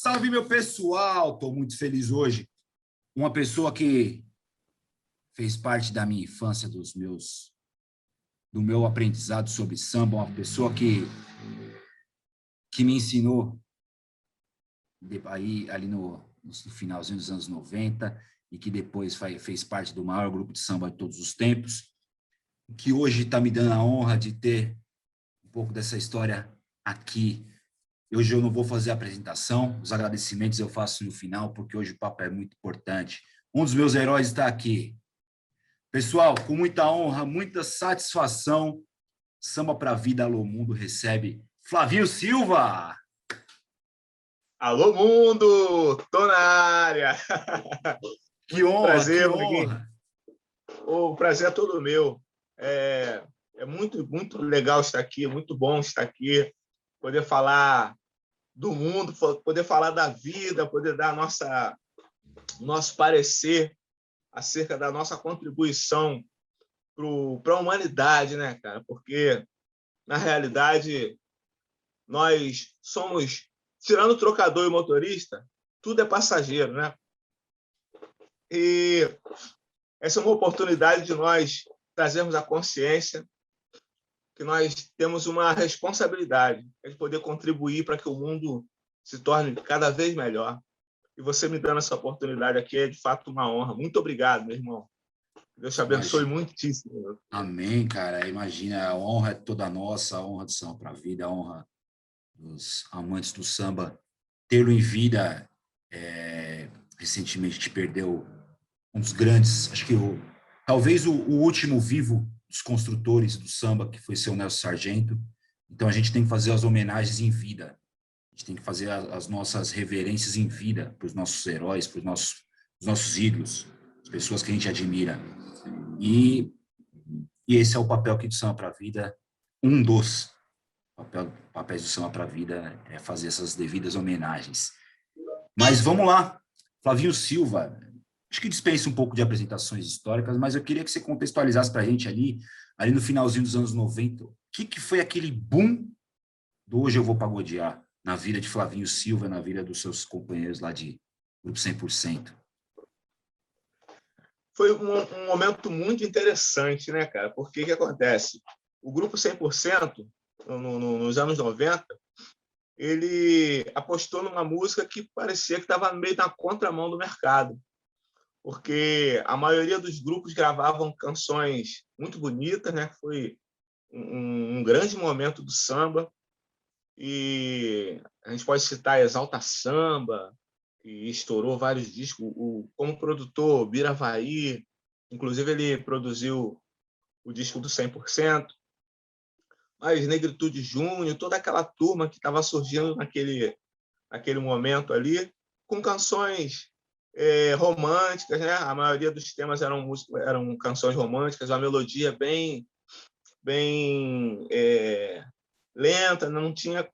Salve, meu pessoal! Estou muito feliz hoje. Uma pessoa que fez parte da minha infância, do meu aprendizado sobre samba, uma pessoa que me ensinou ali no finalzinho dos anos 90 e que depois fez parte do maior grupo de samba de todos os tempos, que hoje está me dando a honra de ter um pouco dessa história aqui. Hoje eu não vou fazer a apresentação, os agradecimentos eu faço no final, porque hoje o papo é muito importante. Um dos meus heróis está aqui. Pessoal, com muita honra, muita satisfação, Samba pra Vida, Alô Mundo recebe Flavinho Silva. Alô, mundo! Tô na área! Que honra, prazer, que honra! O prazer é todo meu. É muito, muito legal estar aqui, muito bom estar aqui, poder falar do mundo, poder falar da vida, poder dar nosso parecer acerca da nossa contribuição para a humanidade, né, cara? Porque, na realidade, nós somos, tirando o trocador e o motorista, tudo é passageiro, né? E essa é uma oportunidade de nós trazermos a consciência que nós temos uma responsabilidade de poder contribuir para que o mundo se torne cada vez melhor. E você me dando essa oportunidade aqui é, de fato, uma honra. Muito obrigado, meu irmão. Deus te abençoe muitíssimo. Amém, cara. Imagina, a honra é toda nossa, a honra do Samba pra Vida, a honra dos amantes do samba. Tê-lo em vida, recentemente te perdeu um dos grandes, acho que talvez o último vivo dos construtores do samba, que foi seu Nelson Sargento. Então a gente tem que fazer as homenagens em vida, a gente tem que fazer as nossas reverências em vida para os nossos heróis, para os nossos ídolos, as pessoas que a gente admira. E esse é o papel aqui do Samba para a Vida, um dos papéis do Samba para a Vida é fazer essas devidas homenagens. Mas vamos lá, Flavinho Silva, acho que dispensa um pouco de apresentações históricas, mas eu queria que você contextualizasse para a gente ali no finalzinho dos anos 90, o que foi aquele boom do Hoje Eu Vou Pagodear na vida de Flavinho Silva, na vida dos seus companheiros lá de Grupo 100%? Foi um momento muito interessante, né, cara? Porque o que acontece? O Grupo 100%, nos anos 90, ele apostou numa música que parecia que estava meio na contramão do mercado, porque a maioria dos grupos gravavam canções muito bonitas, né? Foi um grande momento do samba, e a gente pode citar Exalta Samba, que estourou vários discos, como produtor, Biravaí, inclusive ele produziu o disco do 100%, mas Negritude Júnior, toda aquela turma que estava surgindo naquele momento ali, com canções românticas, né? A maioria dos temas eram canções românticas, uma melodia bem lenta, não tinha.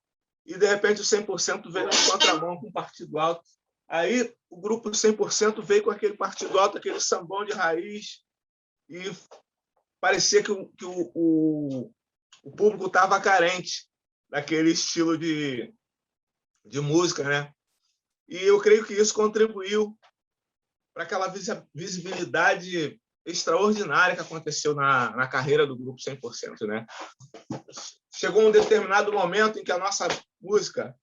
E de repente o 100% veio na contramão com o Partido Alto. Aí o grupo 100% veio com aquele Partido Alto, aquele sambão de raiz, e parecia que o público estava carente daquele estilo de música, né? E eu creio que isso contribuiu para aquela visibilidade extraordinária que aconteceu na carreira do grupo 100%, né? Chegou um determinado momento em que a nossa música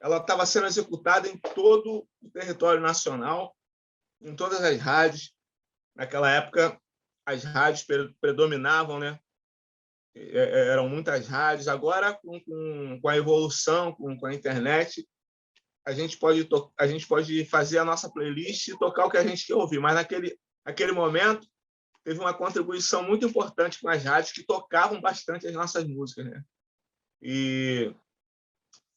ela estava sendo executada em todo o território nacional, em todas as rádios. Naquela época, as rádios predominavam, né? Eram muitas rádios. Agora, com a evolução, com a internet, a gente pode fazer a nossa playlist e tocar o que a gente quer ouvir. Mas naquele momento, teve uma contribuição muito importante com as rádios que tocavam bastante as nossas músicas, né? E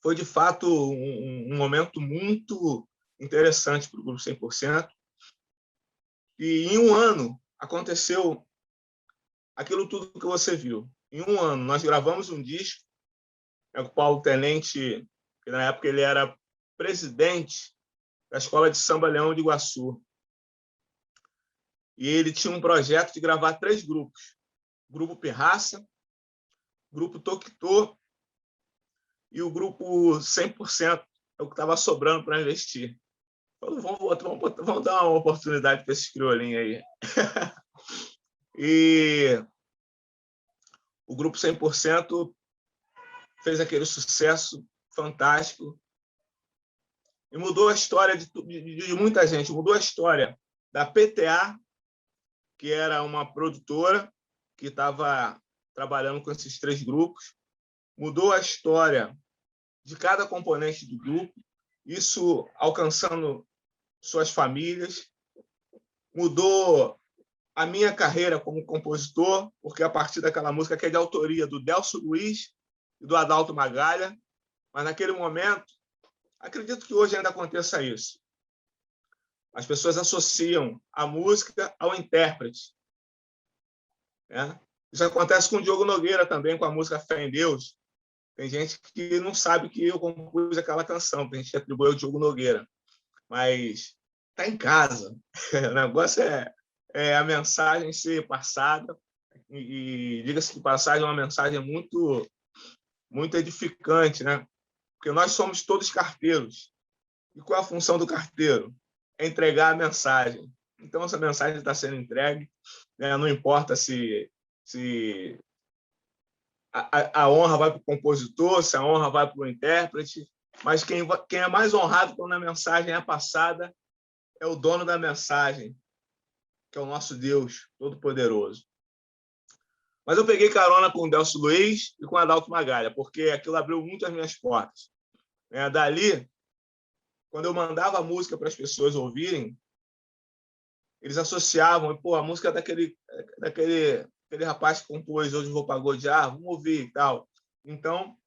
foi, de fato, um momento muito interessante para o Grupo 100%. E em um ano aconteceu aquilo tudo que você viu. Em um ano, nós gravamos um disco, com o Paulo Tenente, que na época ele era presidente da Escola de Samba Leão de Iguaçu. E ele tinha um projeto de gravar 3 grupos. Grupo Pirraça, Grupo Toquitô e o Grupo 100%, é o que estava sobrando para investir. Falei, vamos dar uma oportunidade para esses criolinhos aí. E o grupo 100% fez aquele sucesso fantástico e mudou a história de muita gente. Mudou a história da PTA, que era uma produtora que estava trabalhando com esses 3 grupos. Mudou a história de cada componente do grupo, isso alcançando suas famílias. Mudou a minha carreira como compositor, porque a partir daquela música que é de autoria do Delcio Luiz e do Adalto Magalha, mas naquele momento, acredito que hoje ainda aconteça isso. As pessoas associam a música ao intérprete. Né? Isso acontece com o Diogo Nogueira também, com a música Fé em Deus. Tem gente que não sabe que eu compus aquela canção, tem gente que atribui ao Diogo Nogueira. Mas está em casa. O negócio é a mensagem ser passada. E diga-se de passagem, é uma mensagem muito, muito edificante, né? Porque nós somos todos carteiros. E qual é a função do carteiro? É entregar a mensagem. Então, essa mensagem está sendo entregue, né? Não importa se a honra vai para o compositor, se a honra vai para o intérprete, mas quem é mais honrado quando a mensagem é passada é o dono da mensagem, que é o nosso Deus Todo-Poderoso. Mas eu peguei carona com o Delcio Luiz e com o Adalto Magalha, porque aquilo abriu muito as minhas portas. Dali, quando eu mandava a música para as pessoas ouvirem, eles associavam, pô, a música daquele rapaz que compôs Hoje Vou Pagodear, vamos ouvir e tal. Então,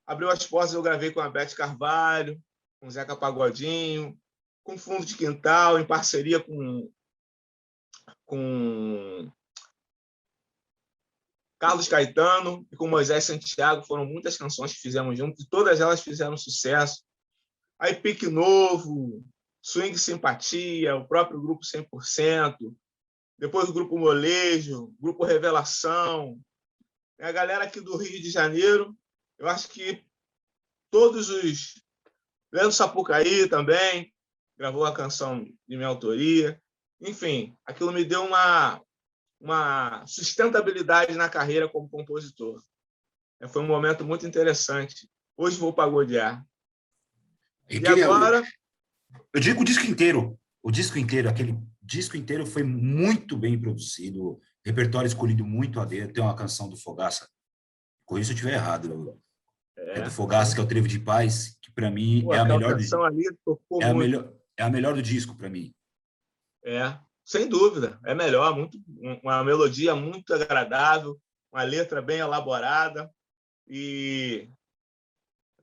abriu as portas, eu gravei com a Beth Carvalho, com o Zeca Pagodinho, com Fundo de Quintal, em parceria com Carlos Caetano e com Moisés Santiago. Foram muitas canções que fizemos juntos e todas elas fizeram sucesso. Aí Pique Novo, Swing Simpatia, o próprio grupo 100%, depois o grupo Molejo, grupo Revelação. A galera aqui do Rio de Janeiro, eu acho que todos os... Leandro Sapucaí também gravou a canção de minha autoria. Enfim, aquilo me deu uma sustentabilidade na carreira como compositor. Foi um momento muito interessante. Hoje vou pagodear. E agora... Eu digo o disco inteiro. Aquele disco inteiro foi muito bem produzido, repertório escolhido muito a dedo. Tem uma canção do Fogaça, corrija se eu estiver errado, é do Fogaça, que é o Trevo de Paz, que para mim é a melhor canção ali tocou muito. É a melhor do disco para mim. Sem dúvida, é melhor, uma melodia muito agradável, uma letra bem elaborada e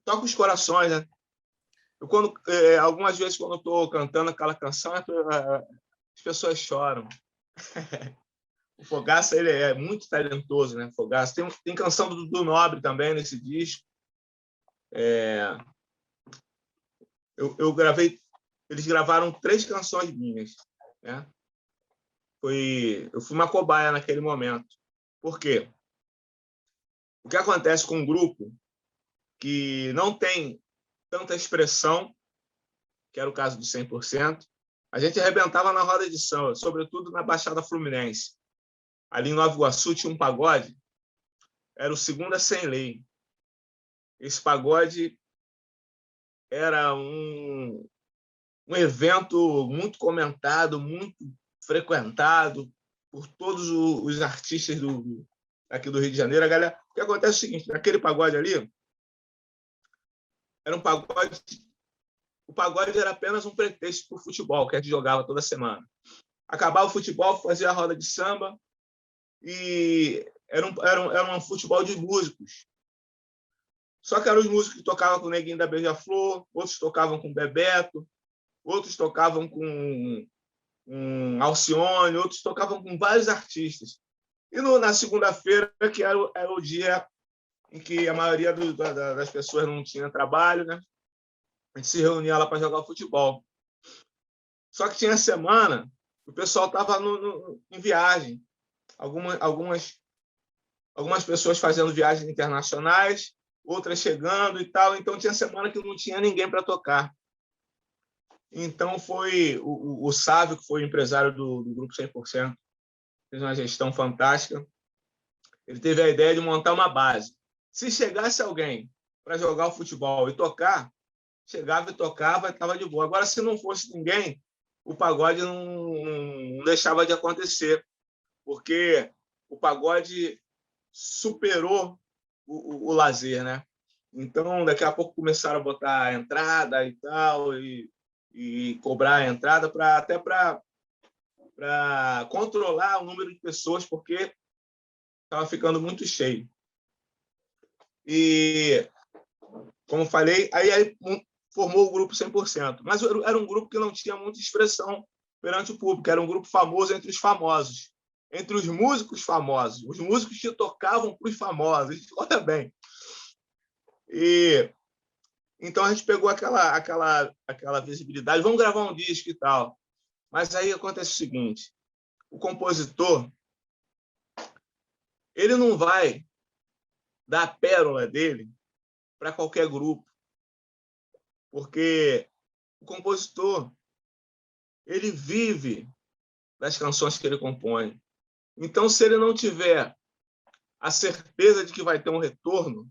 toca os corações, né? Algumas vezes, quando eu estou cantando aquela canção, as pessoas choram. O Fogaça, ele é muito talentoso, né? Fogaça. Tem canção do Dudu Nobre também nesse disco. Eu gravei... Eles gravaram 3 canções minhas, né? Eu fui uma cobaia naquele momento. Por quê? O que acontece com um grupo que não tem tanta expressão, que era o caso do 100%, a gente arrebentava na roda de samba, sobretudo na Baixada Fluminense. Ali em Nova Iguaçu tinha um pagode, era o Segunda Sem Lei. Esse pagode era um evento muito comentado, muito frequentado por todos os artistas aqui do Rio de Janeiro. A galera, o que acontece é o seguinte, naquele pagode ali, era um pagode... O pagode era apenas um pretexto para o futebol, que a gente jogava toda semana. Acabava o futebol, fazia a roda de samba, e era um futebol de músicos. Só que eram os músicos que tocavam com o Neguinho da Beija-Flor, outros tocavam com o Bebeto, outros tocavam com Alcione, outros tocavam com vários artistas. E na segunda-feira, que era o dia em que a maioria das pessoas não tinha trabalho, né? A gente se reunia lá para jogar futebol. Só que tinha semana, o pessoal estava em viagem. Algumas pessoas fazendo viagens internacionais, outras chegando e tal. Então, tinha semana que não tinha ninguém para tocar. Então, foi o Sávio, que foi o empresário do Grupo 100%, fez uma gestão fantástica. Ele teve a ideia de montar uma base. Se chegasse alguém para jogar o futebol e tocar, chegava e tocava, estava de boa. Agora, se não fosse ninguém, o pagode não deixava de acontecer, porque o pagode superou o lazer, né? Então, daqui a pouco começaram a botar a entrada e tal, e cobrar a entrada até para controlar o número de pessoas, porque estava ficando muito cheio. E, como falei, aí formou o grupo 100%. Mas era um grupo que não tinha muita expressão perante o público, era um grupo famoso entre os famosos, entre os músicos famosos, os músicos que tocavam para os famosos. Olha bem. E então a gente pegou aquela visibilidade, vamos gravar um disco e tal. Mas aí acontece o seguinte, o compositor, ele não vai dar a pérola dele para qualquer grupo, porque o compositor, ele vive das canções que ele compõe. Então, se ele não tiver a certeza de que vai ter um retorno,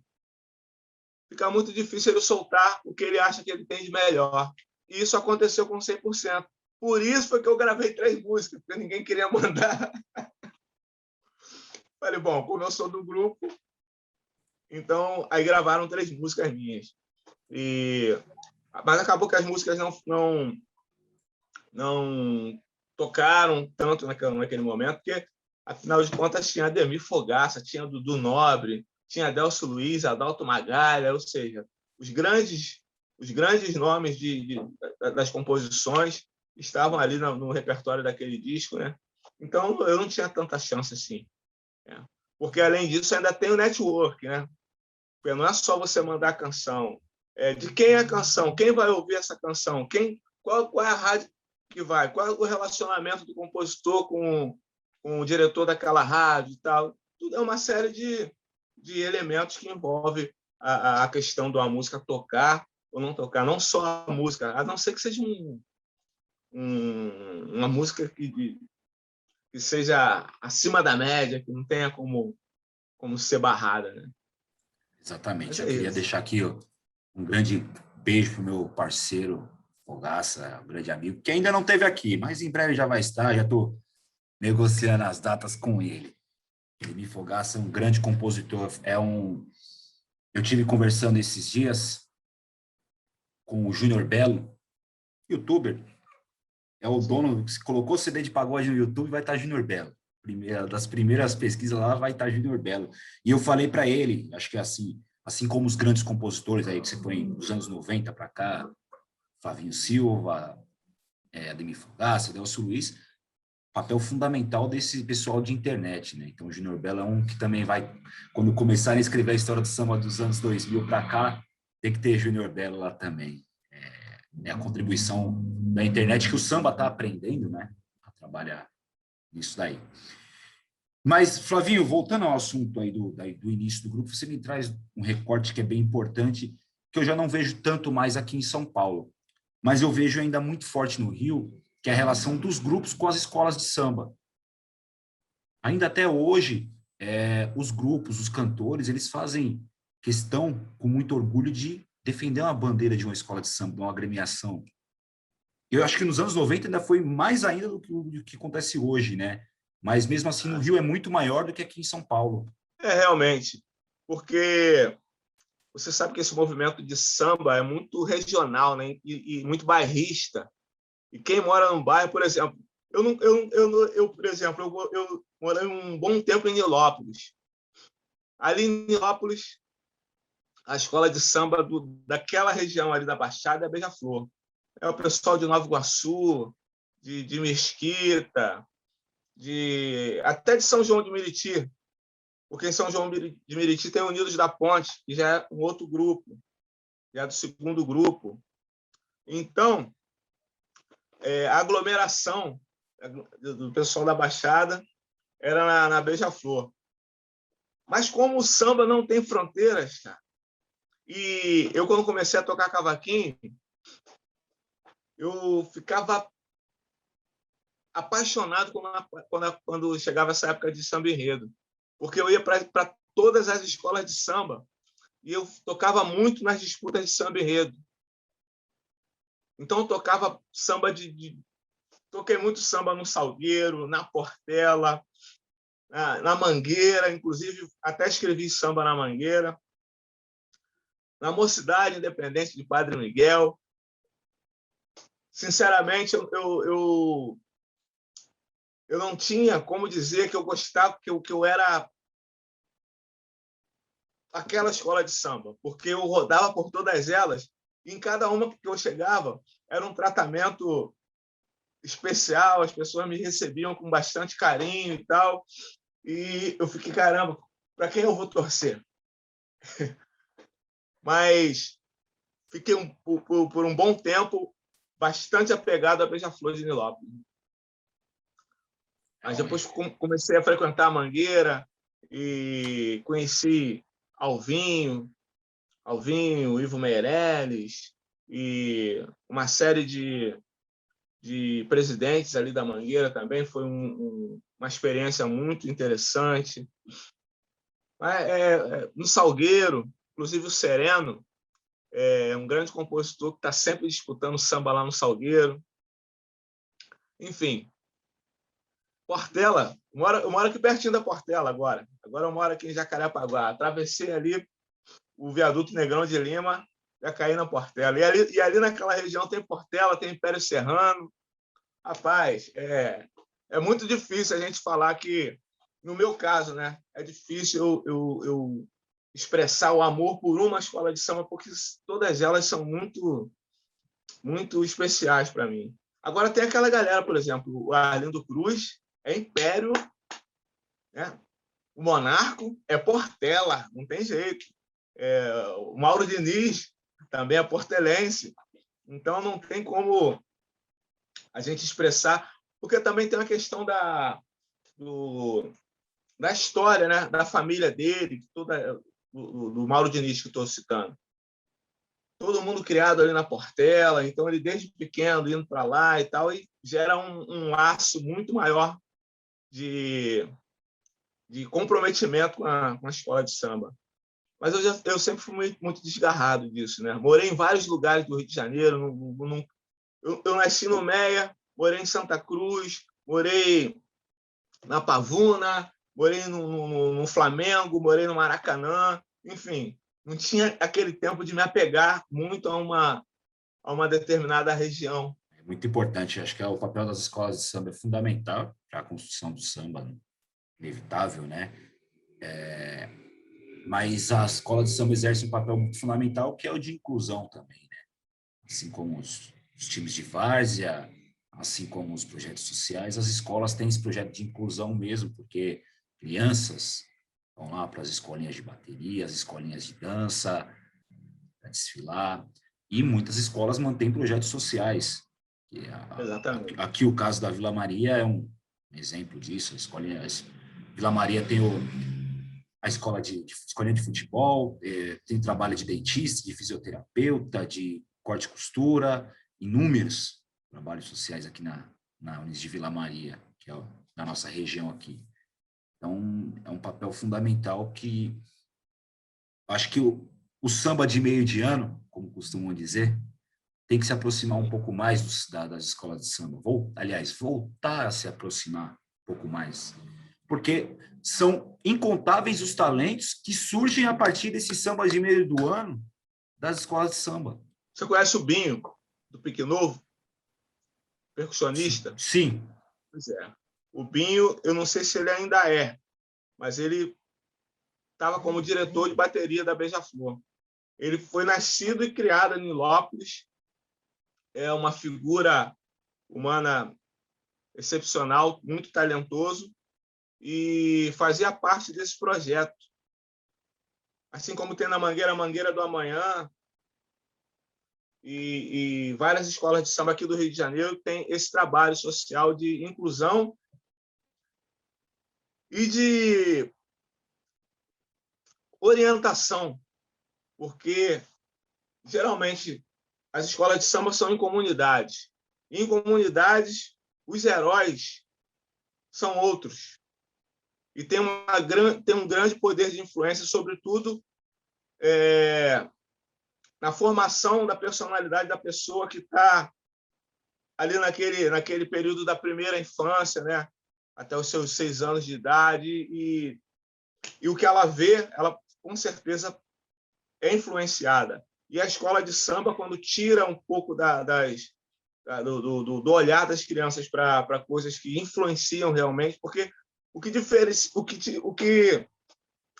fica muito difícil ele soltar o que ele acha que ele tem de melhor. E isso aconteceu com 100%. Por isso foi que eu gravei 3 músicas, porque ninguém queria mandar. Falei, bom, como eu sou do grupo, então aí gravaram 3 músicas minhas. Mas acabou que as músicas não tocaram tanto naquele momento, porque, afinal de contas, tinha Ademir Fogaça, tinha Dudu Nobre, tinha Adelso Luiz, Adalto Magalha, ou seja, os grandes nomes das composições estavam ali no repertório daquele disco, né? Então, eu não tinha tanta chance assim. Né? Porque, além disso, ainda tem o network, né? Porque não é só você mandar a canção. De quem é a canção? Quem vai ouvir essa canção? Qual é a rádio que vai? Qual é o relacionamento do compositor com o diretor daquela rádio e tal? Tudo é uma série de elementos que envolve a questão de uma música tocar ou não tocar. Não só a música, a não ser que seja uma música que seja acima da média, que não tenha como ser barrada, né? Exatamente. Eu queria deixar aqui um grande beijo para o meu parceiro Fogaça, um grande amigo, que ainda não esteve aqui, mas em breve já vai estar, já estou negociando as datas com ele. Ademir Fogaça é um grande compositor, eu tive conversando esses dias com o Júnior Belo, youtuber, é o dono, se colocou CD de pagode no YouTube, vai estar Júnior Belo. Das primeiras pesquisas lá vai estar Júnior Belo. E eu falei para ele, acho que assim como os grandes compositores aí que você põe dos anos 90 para cá, Flavinho Silva, Ademir Fogaça, Adelso Luiz, papel fundamental desse pessoal de internet, né? Então o Júnior Belo é um que também vai, quando começarem a escrever a história do samba dos anos 2000 para cá, tem que ter Júnior Belo lá também. É a contribuição da internet que o samba está aprendendo, né? A trabalhar nisso daí. Mas, Flavinho, voltando ao assunto aí do início do grupo, você me traz um recorte que é bem importante, que eu já não vejo tanto mais aqui em São Paulo, mas eu vejo ainda muito forte no Rio, que é a relação dos grupos com as escolas de samba. Ainda até hoje, os grupos, os cantores, eles fazem questão, com muito orgulho, de defender uma bandeira de uma escola de samba, de uma agremiação. Eu acho que nos anos 90 ainda foi mais ainda do que acontece hoje, né? Mas mesmo assim no Rio é muito maior do que aqui em São Paulo. Realmente, porque você sabe que esse movimento de samba é muito regional, né? E muito bairrista. E quem mora num bairro, por exemplo, por exemplo, eu morei um bom tempo em Nilópolis. Ali em Nilópolis, a escola de samba daquela região ali da Baixada é Beija-Flor. É o pessoal de Nova Iguaçu, de Mesquita, até de São João de Meriti, porque em São João de Meriti tem Unidos da Ponte, que já é um outro grupo, já é do segundo grupo. Então, a aglomeração do pessoal da Baixada era na Beija-Flor. Mas como o samba não tem fronteiras, cara, E eu, quando comecei a tocar cavaquinho, eu ficava apaixonado quando chegava essa época de samba enredo, porque eu ia para todas as escolas de samba e eu tocava muito nas disputas de samba enredo. Então, eu tocava samba toquei muito samba no Salgueiro, na Portela, na Mangueira, inclusive até escrevi samba na Mangueira, na Mocidade Independente de Padre Miguel. Sinceramente, eu não tinha como dizer que eu gostava, que eu era aquela escola de samba, porque eu rodava por todas elas e em cada uma que eu chegava era um tratamento especial, as pessoas me recebiam com bastante carinho e tal, e eu fiquei, caramba, para quem eu vou torcer? Mas fiquei por um bom tempo bastante apegado a Beija-Flor de Nilópolis. Mas depois comecei a frequentar a Mangueira e conheci Alvinho, Ivo Meirelles e uma série de presidentes ali da Mangueira também. Foi uma experiência muito interessante. No Salgueiro, inclusive o Sereno, é um grande compositor que está sempre disputando samba lá no Salgueiro. Enfim, Portela, eu moro aqui pertinho da Portela agora. Agora eu moro aqui em Jacarepaguá. Atravessei ali o viaduto Negrão de Lima, já caí na Portela. E ali naquela região tem Portela, tem Império Serrano. Rapaz, é muito difícil a gente falar que, no meu caso, né, é difícil eu expressar o amor por uma escola de samba, porque todas elas são muito, muito especiais para mim. Agora tem aquela galera, por exemplo, o Arlindo Cruz é Império, né? O Monarco é Portela, não tem jeito. O Mauro Diniz também é portelense. Então, não tem como a gente expressar, porque também tem uma questão da história, né? Da família dele, do Mauro Diniz que estou citando. Todo mundo criado ali na Portela, então ele desde pequeno indo para lá e tal, e gera um laço muito maior de comprometimento com a escola de samba. Mas eu sempre fui muito desgarrado disso, né? Morei em vários lugares do Rio de Janeiro. Eu nasci no Meia, morei em Santa Cruz, morei na Pavuna, morei no Flamengo, morei no Maracanã. Enfim, não tinha aquele tempo de me apegar muito a uma determinada região. É muito importante, acho que o papel das escolas de samba é fundamental para a construção do samba, inevitável, né? Mas a escola de samba exerce um papel muito fundamental, que é o de inclusão também, né? Assim como os times de várzea, assim como os projetos sociais, as escolas têm esse projeto de inclusão mesmo, porque crianças vão lá para as escolinhas de bateria, as escolinhas de dança, para desfilar, e muitas escolas mantêm projetos sociais. Exatamente. Aqui o caso da Vila Maria é um exemplo disso. Vila Maria tem a escolinha de futebol, tem trabalho de dentista, de fisioterapeuta, de corte e costura, inúmeros trabalhos sociais aqui na Unis de Vila Maria, que é na nossa região aqui. Então, é um papel fundamental que acho que o samba de meio de ano, como costumam dizer, tem que se aproximar um pouco mais das escolas de samba. Voltar a se aproximar um pouco mais. Porque são incontáveis os talentos que surgem a partir desses sambas de meio do ano das escolas de samba. Você conhece o Binho, do Pique Novo? Percussionista? Sim. Pois é. O Binho, eu não sei se ele ainda é, mas ele estava como diretor de bateria da Beija-Flor. Ele foi nascido e criado em Nilópolis, é uma figura humana excepcional, muito talentoso, e fazia parte desse projeto. Assim como tem na Mangueira, a Mangueira do Amanhã, e várias escolas de samba aqui do Rio de Janeiro tem esse trabalho social de inclusão e de orientação porque geralmente as escolas de samba são em comunidades. E em comunidades, os heróis são outros. E tem um grande poder de influência, sobretudo na formação da personalidade da pessoa que está ali naquele período da primeira infância, né? Até os seus 6 anos de idade. E o que ela vê, ela com certeza é influenciada. E a escola de samba, quando tira um pouco do olhar das crianças para coisas que influenciam realmente, porque o que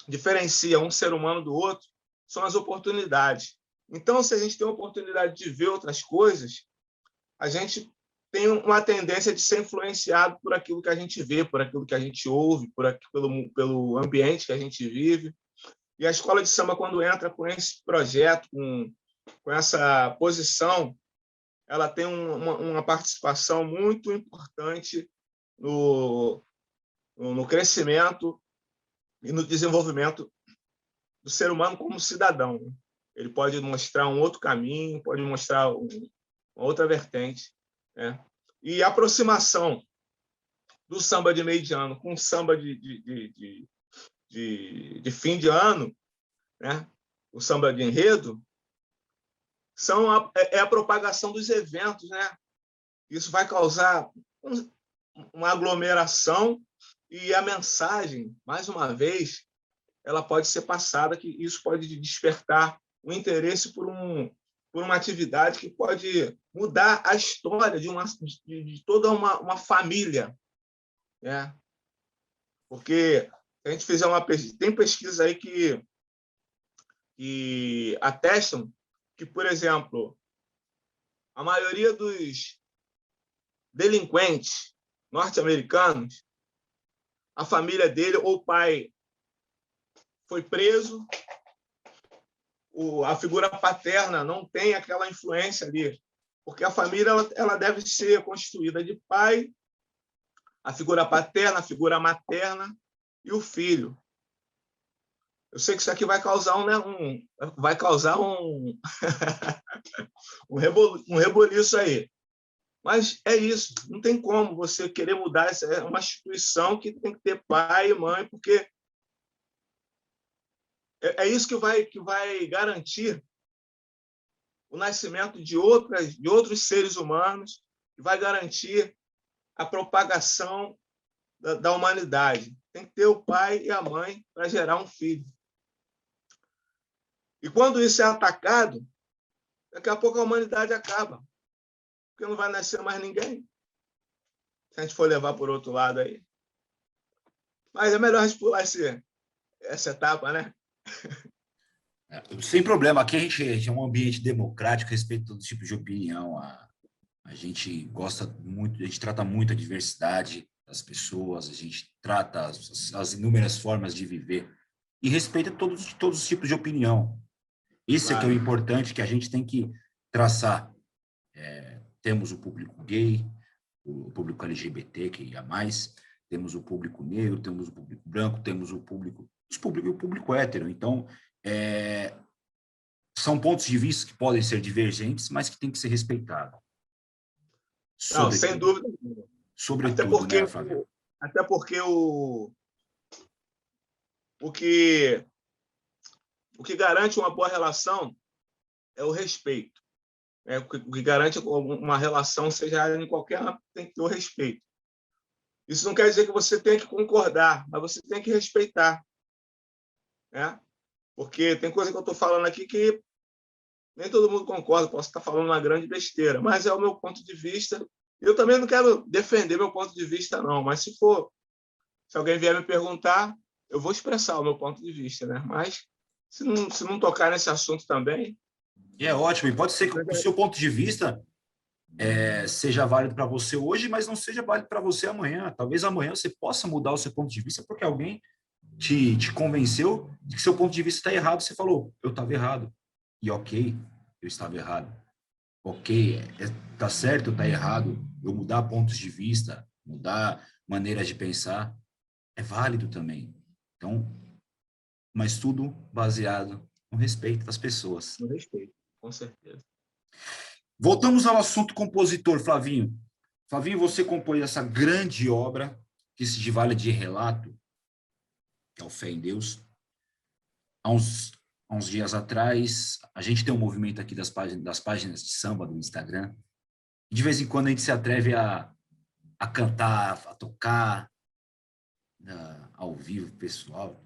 diferencia um ser humano do outro são as oportunidades. Então, se a gente tem a oportunidade de ver outras coisas, a gente tem uma tendência de ser influenciado por aquilo que a gente vê, por aquilo que a gente ouve, pelo ambiente que a gente vive. E a escola de samba, quando entra com esse projeto, com essa posição, ela tem uma participação muito importante no crescimento e no desenvolvimento do ser humano como cidadão. Ele pode mostrar um outro caminho, pode mostrar uma outra vertente, né? E a aproximação do samba de meio de ano com o samba de fim de ano, né? O samba de enredo, é a propagação dos eventos, né? Isso vai causar uma aglomeração e a mensagem, mais uma vez, ela pode ser passada, que isso pode despertar o interesse por uma atividade que pode mudar a história de toda uma família, né? Porque se a gente fizer tem pesquisas aí que atestam que, por exemplo, a maioria dos delinquentes norte-americanos, a família dele ou o pai foi preso, a figura paterna não tem aquela influência ali, porque a família ela deve ser constituída de pai, a figura paterna, a figura materna e o filho. Eu sei que isso aqui vai causar um reboliço aí. Mas é isso, não tem como você querer mudar. É uma instituição que tem que ter pai e mãe, porque é isso que vai garantir o nascimento de outros seres humanos, que vai garantir a propagação da humanidade. Tem que ter o pai e a mãe para gerar um filho. E quando isso é atacado, daqui a pouco a humanidade acaba, porque não vai nascer mais ninguém, se a gente for levar por outro lado aí. Mas é melhor a gente pular essa etapa, né? Sem problema. Aqui a gente é um ambiente democrático, respeita todo tipo de opinião. A gente gosta muito, a gente trata muito a diversidade das pessoas, a gente trata as inúmeras formas de viver e respeita todos os tipos de opinião. Isso é que é o importante, que a gente tem que traçar. Temos o público gay, o público LGBT, que ia mais, temos o público negro, temos o público branco, temos o público hétero. Então, são pontos de vista que podem ser divergentes, mas que têm que ser respeitados. Não, sem dúvida. Sobretudo, né, Flávio? Até porque o que garante uma boa relação é o respeito. O que garante uma relação, seja em qualquer âmbito, tem que ter o respeito. Isso não quer dizer que você tenha que concordar, mas você tem que respeitar, né? Porque tem coisa que eu estou falando aqui que nem todo mundo concorda, posso estar falando uma grande besteira, mas é o meu ponto de vista. Eu também não quero defender meu ponto de vista, não, mas se alguém vier me perguntar, eu vou expressar o meu ponto de vista, né? Mas se não tocar nesse assunto também... É ótimo, e pode ser que o seu ponto de vista seja válido para você hoje, mas não seja válido para você amanhã. Talvez amanhã você possa mudar o seu ponto de vista porque alguém te convenceu de que seu ponto de vista está errado. Você falou, eu estava errado. E ok, eu estava errado. Ok, está certo ou está errado. Eu mudar pontos de vista, mudar maneiras de pensar, é válido também. Então, mas tudo baseado no No respeito das pessoas. No respeito, com certeza. Voltamos ao assunto compositor, Flavinho. Flavinho, você compôs essa grande obra, que se vale de relato, que é o Fé em Deus. Há uns dias atrás, a gente tem um movimento aqui das páginas de samba do Instagram. E de vez em quando a gente se atreve a cantar, a tocar ao vivo, pessoal.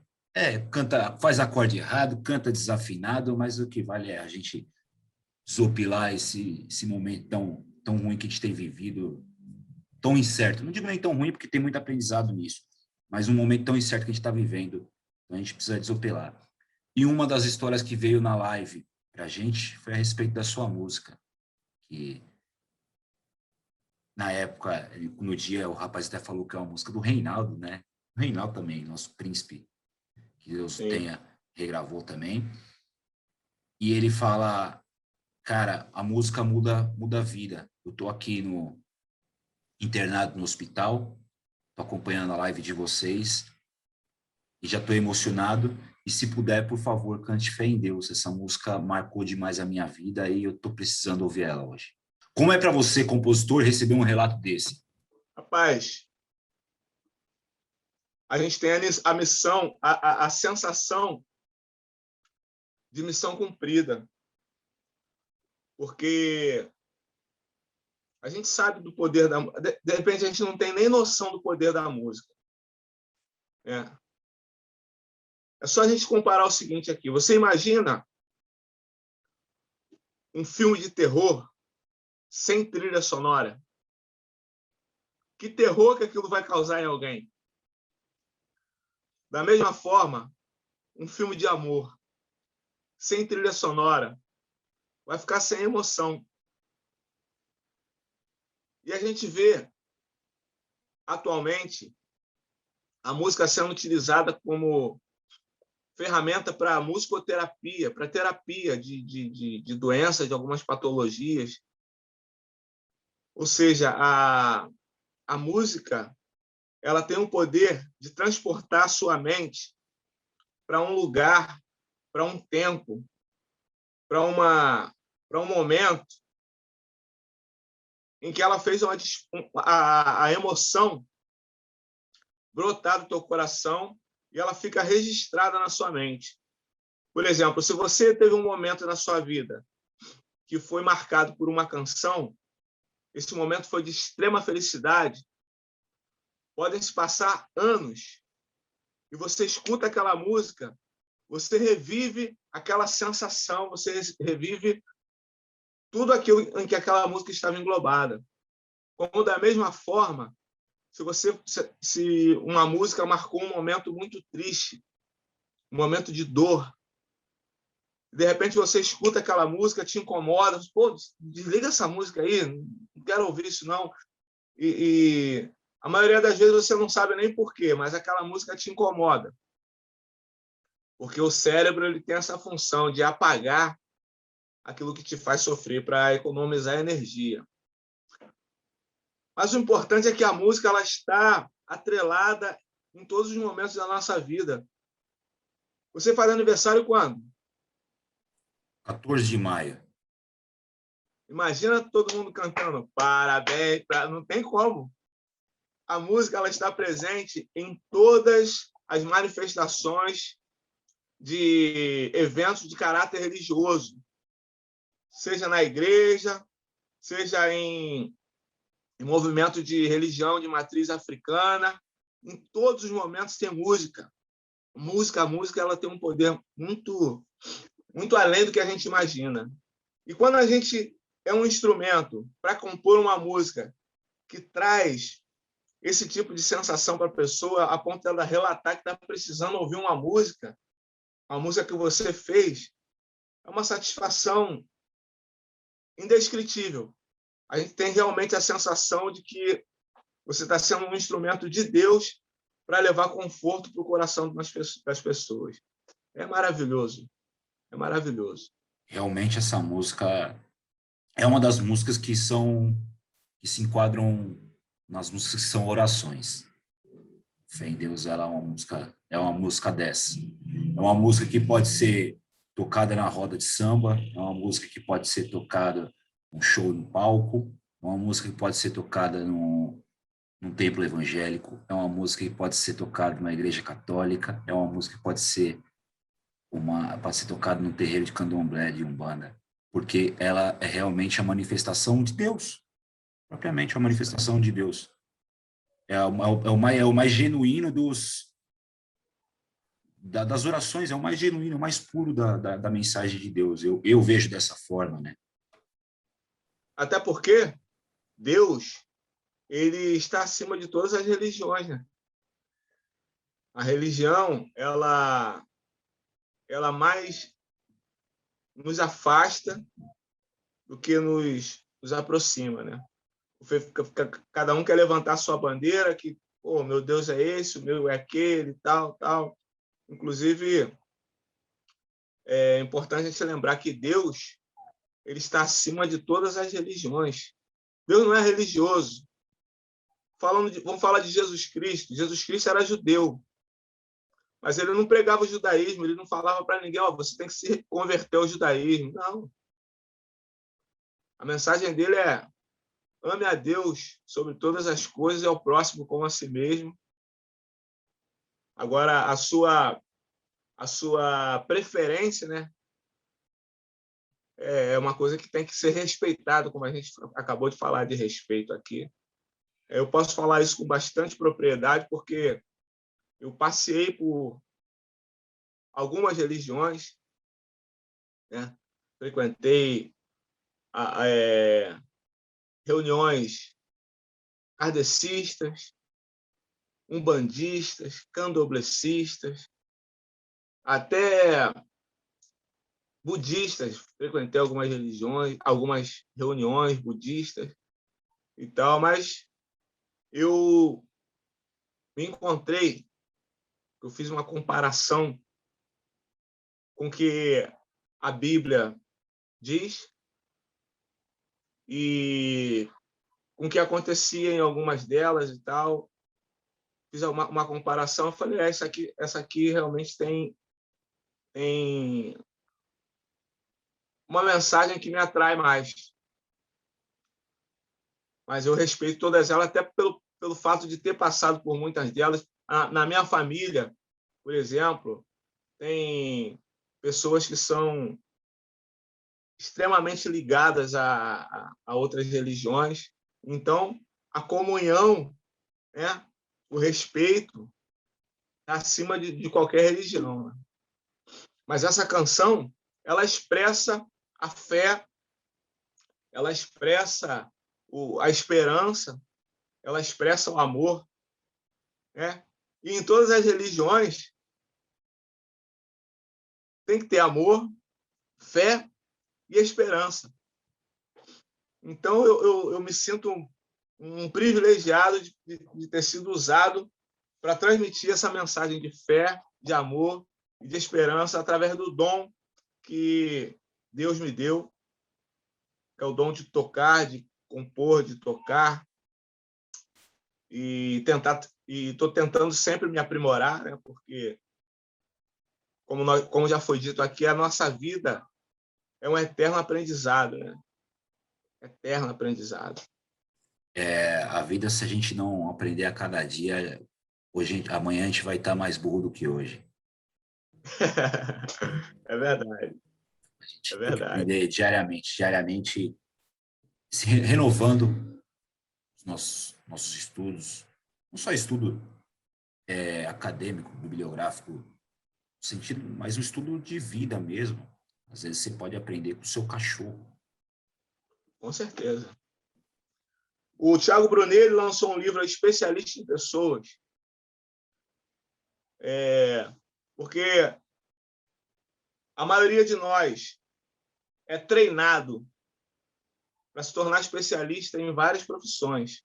Canta, faz acorde errado, canta desafinado, mas o que vale é a gente desopilar esse momento tão ruim que a gente tem vivido, tão incerto. Não digo nem tão ruim, porque tem muito aprendizado nisso, mas um momento tão incerto que a gente está vivendo. Então a gente precisa desopilar. E uma das histórias que veio na live para a gente foi a respeito da sua música, que na época, no dia, o rapaz até falou que é uma música do Reinaldo, né? O Reinaldo também, nosso príncipe, que Deus tenha, regravou também. E ele fala, cara, a música muda a vida. Eu tô aqui internado no hospital, tô acompanhando a live de vocês e já tô emocionado. E se puder, por favor, cante Fé em Deus. Essa música marcou demais a minha vida e eu tô precisando ouvir ela hoje. Como é para você, compositor, receber um relato desse? Rapaz, a gente tem a missão, a sensação de missão cumprida. Porque a gente sabe do poder da música. De repente, a gente não tem nem noção do poder da música. É só a gente comparar o seguinte aqui. Você imagina um filme de terror sem trilha sonora? Que terror que aquilo vai causar em alguém? Da mesma forma, um filme de amor sem trilha sonora vai ficar sem emoção. E a gente vê, atualmente, a música sendo utilizada como ferramenta para musicoterapia, para terapia de doenças, de algumas patologias. Ou seja, a música ela tem o poder de transportar a sua mente para um lugar, para um tempo, para um momento em que ela fez a emoção brotar do teu coração e ela fica registrada na sua mente. Por exemplo, se você teve um momento na sua vida que foi marcado por uma canção, esse momento foi de extrema felicidade, podem se passar anos e você escuta aquela música, você revive aquela sensação, você revive tudo aquilo em que aquela música estava englobada. Como da mesma forma, se uma música marcou um momento muito triste, um momento de dor, de repente você escuta aquela música, te incomoda, pô, desliga essa música aí, não quero ouvir isso não. E a maioria das vezes você não sabe nem por quê, mas aquela música te incomoda. Porque o cérebro ele tem essa função de apagar aquilo que te faz sofrer para economizar energia. Mas o importante é que a música ela está atrelada em todos os momentos da nossa vida. Você faz aniversário quando? 14 de maio. Imagina todo mundo cantando parabéns, não tem como. A música ela está presente em todas as manifestações de eventos de caráter religioso, seja na igreja, seja em movimento de religião de matriz africana, em todos os momentos tem música. A música ela tem um poder muito, muito além do que a gente imagina. E quando a gente é um instrumento para compor uma música que traz esse tipo de sensação para a pessoa, a ponto dela relatar que está precisando ouvir uma música que você fez, é uma satisfação indescritível. A gente tem realmente a sensação de que você está sendo um instrumento de Deus para levar conforto para o coração das pessoas. É maravilhoso. É maravilhoso. Realmente essa música é uma das músicas que se enquadram nas músicas que são orações. Fé em Deus, ela é uma música dessa. É uma música que pode ser tocada na roda de samba, é uma música que pode ser tocada num show no palco, é uma música que pode ser tocada num templo evangélico, é uma música que pode ser tocada numa igreja católica, é uma música que pode ser tocada num terreiro de candomblé, de umbanda, porque ela é realmente a manifestação de Deus, propriamente a manifestação de Deus. É o mais genuíno das orações, é o mais genuíno, o mais puro da mensagem de Deus. Eu vejo dessa forma, né? Até porque Deus, ele está acima de todas as religiões, né? A religião, ela mais nos afasta do que nos aproxima, né? Cada um quer levantar sua bandeira, que, pô, meu Deus é esse, o meu é aquele, tal, tal. Inclusive, é importante a gente lembrar que Deus, ele está acima de todas as religiões. Deus não é religioso. Vamos falar de Jesus Cristo. Jesus Cristo era judeu, mas ele não pregava o judaísmo, ele não falava para ninguém, você tem que se converter ao judaísmo. Não. A mensagem dele é: ame a Deus sobre todas as coisas e ao próximo como a si mesmo. Agora, a sua preferência, né, é uma coisa que tem que ser respeitada, como a gente acabou de falar de respeito aqui. Eu posso falar isso com bastante propriedade, porque eu passei por algumas religiões, né? Frequentei reuniões kardecistas, umbandistas, candoblecistas, até budistas. Frequentei algumas religiões, algumas reuniões budistas e tal, mas eu me encontrei, eu fiz uma comparação com o que a Bíblia diz e com o que acontecia em algumas delas e tal. Fiz uma comparação, eu falei, essa aqui realmente tem uma mensagem que me atrai mais. Mas eu respeito todas elas, até pelo fato de ter passado por muitas delas. Na minha família, por exemplo, tem pessoas que são extremamente ligadas a outras religiões. Então, a comunhão, né, o respeito, está acima de qualquer religião. Né? Mas essa canção, ela expressa a fé, ela expressa a esperança, ela expressa o amor. Né? E em todas as religiões tem que ter amor, fé e esperança. Então, eu me sinto um privilegiado de ter sido usado para transmitir essa mensagem de fé, de amor e de esperança através do dom que Deus me deu, que é o dom de tocar, de compor, de tocar, e estou tentando sempre me aprimorar, né? Porque, como já foi dito aqui, a nossa vida é um eterno aprendizado, né? Eterno aprendizado. A vida, se a gente não aprender a cada dia, amanhã a gente vai estar mais burro do que hoje. É verdade. A gente É tem que verdade. aprender diariamente, se renovando os nossos estudos, não só estudo acadêmico, bibliográfico, sentido, mas um estudo de vida mesmo. Às vezes você pode aprender com o seu cachorro. Com certeza. O Thiago Brunet lançou um livro especialista em pessoas. Porque a maioria de nós é treinado para se tornar especialista em várias profissões.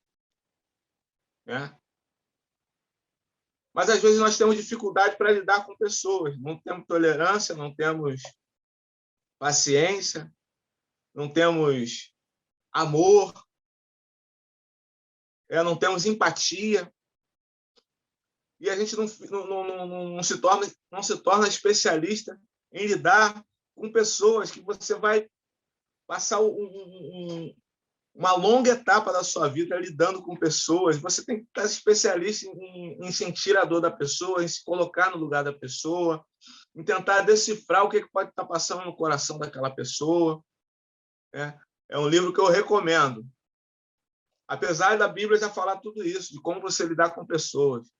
Né? Mas, às vezes, nós temos dificuldade para lidar com pessoas. Não temos tolerância, não temos paciência, não temos amor, não temos empatia. E a gente não se torna especialista em lidar com pessoas, que você vai passar uma longa etapa da sua vida lidando com pessoas. Você tem que estar especialista em sentir a dor da pessoa, em se colocar no lugar da pessoa, em tentar decifrar o que pode estar passando no coração daquela pessoa. É um livro que eu recomendo. Apesar da Bíblia já falar tudo isso, de como você lidar com pessoas.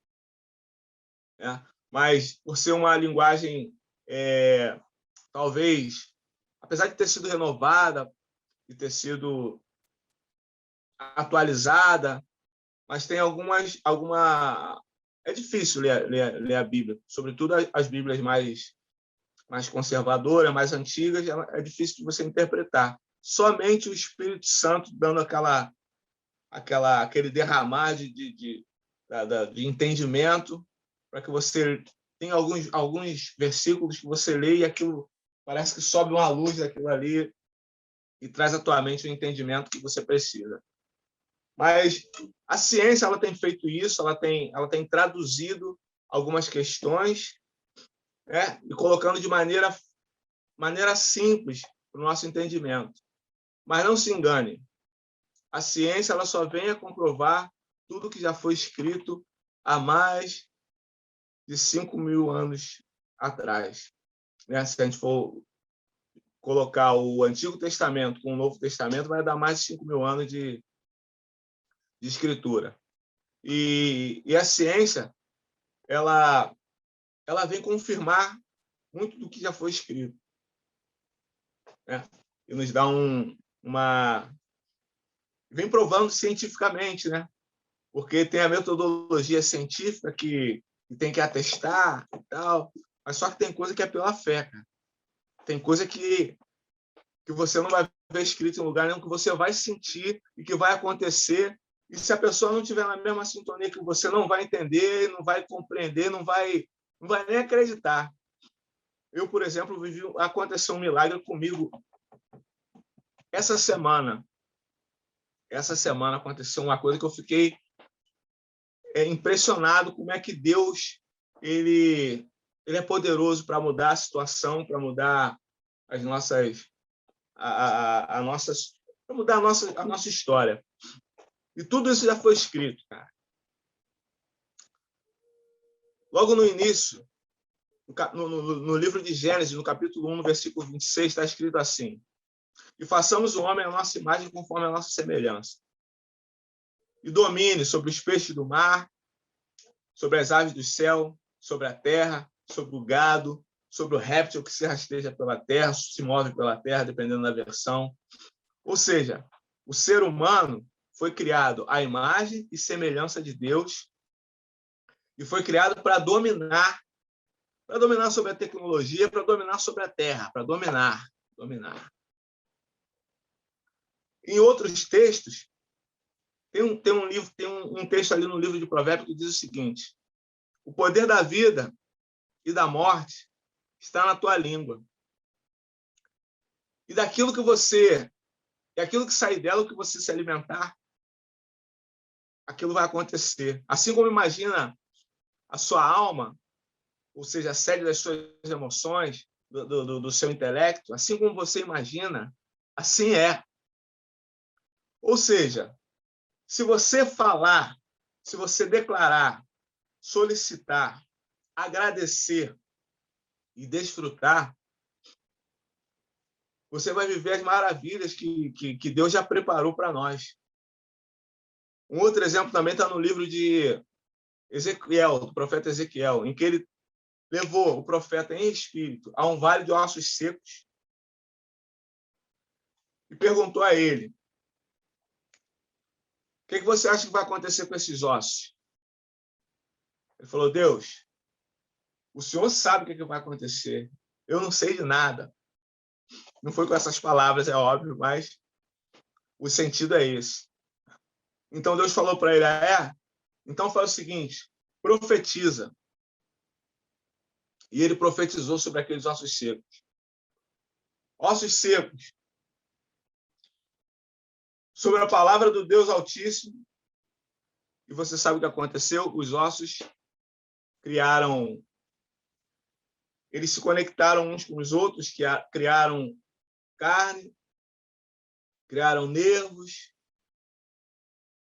Mas, por ser uma linguagem, talvez, apesar de ter sido renovada, de ter sido atualizada, mas tem é difícil ler a Bíblia, sobretudo as Bíblias mais conservadoras, mais antigas, é difícil de você interpretar. Somente o Espírito Santo dando aquele derramar de entendimento, para que você tenha alguns versículos que você lê e aquilo parece que sobe uma luz daquilo ali e traz à tua mente o entendimento que você precisa. Mas a ciência ela tem feito isso, ela tem traduzido algumas questões, e colocando de maneira simples para o nosso entendimento. Mas não se engane, a ciência ela só vem a comprovar tudo que já foi escrito há mais de 5.000 anos atrás. Se a gente for colocar o Antigo Testamento com o Novo Testamento, vai dar mais de 5.000 anos de escritura. E a ciência ela vem confirmar muito do que já foi escrito. E nos dá vem provando cientificamente, porque tem a metodologia científica que tem que atestar e tal, mas só que tem coisa que é pela fé, cara. Tem coisa que você não vai ver escrito em lugar nenhum, que você vai sentir e que vai acontecer. E se a pessoa não estiver na mesma sintonia que você, não vai entender, não vai compreender, não vai nem acreditar. Eu, por exemplo, aconteceu um milagre comigo essa semana. Essa semana aconteceu uma coisa que eu fiquei impressionado como é que Deus ele é poderoso para mudar a situação, para mudar as nossas para mudar a nossa história. E tudo isso já foi escrito, cara. Logo no início, no livro de Gênesis, no capítulo 1, no versículo 26, está escrito assim: e façamos o homem à nossa imagem conforme a nossa semelhança. E domine sobre os peixes do mar, sobre as aves do céu, sobre a terra, sobre o gado, sobre o réptil que se rasteja pela terra, se move pela terra, dependendo da versão. Ou seja, o ser humano foi criado à imagem e semelhança de Deus e foi criado para dominar sobre a tecnologia, para dominar sobre a terra, para dominar. Em outros textos, tem um texto ali no livro de Provérbios que diz o seguinte: o poder da vida e da morte está na tua língua. E daquilo que sair dela, o que você se alimentar, aquilo vai acontecer. Assim como imagina a sua alma, ou seja, a sede das suas emoções, do seu intelecto, assim como você imagina, assim é. Ou seja, se você falar, se você declarar, solicitar, agradecer e desfrutar, você vai viver as maravilhas que Deus já preparou para nós. Um outro exemplo também está no livro de Ezequiel, do profeta Ezequiel, em que ele levou o profeta em espírito a um vale de ossos secos e perguntou a ele: o que você acha que vai acontecer com esses ossos? Ele falou: Deus, o Senhor sabe o que vai acontecer. Eu não sei de nada. Não foi com essas palavras, é óbvio, mas o sentido é esse. Então Deus falou para ele: então faz o seguinte, profetiza. E ele profetizou sobre aqueles ossos secos. Ossos secos. Sobre a palavra do Deus Altíssimo. E você sabe o que aconteceu? Os ossos criaram eles se conectaram uns com os outros, que criaram carne, criaram nervos,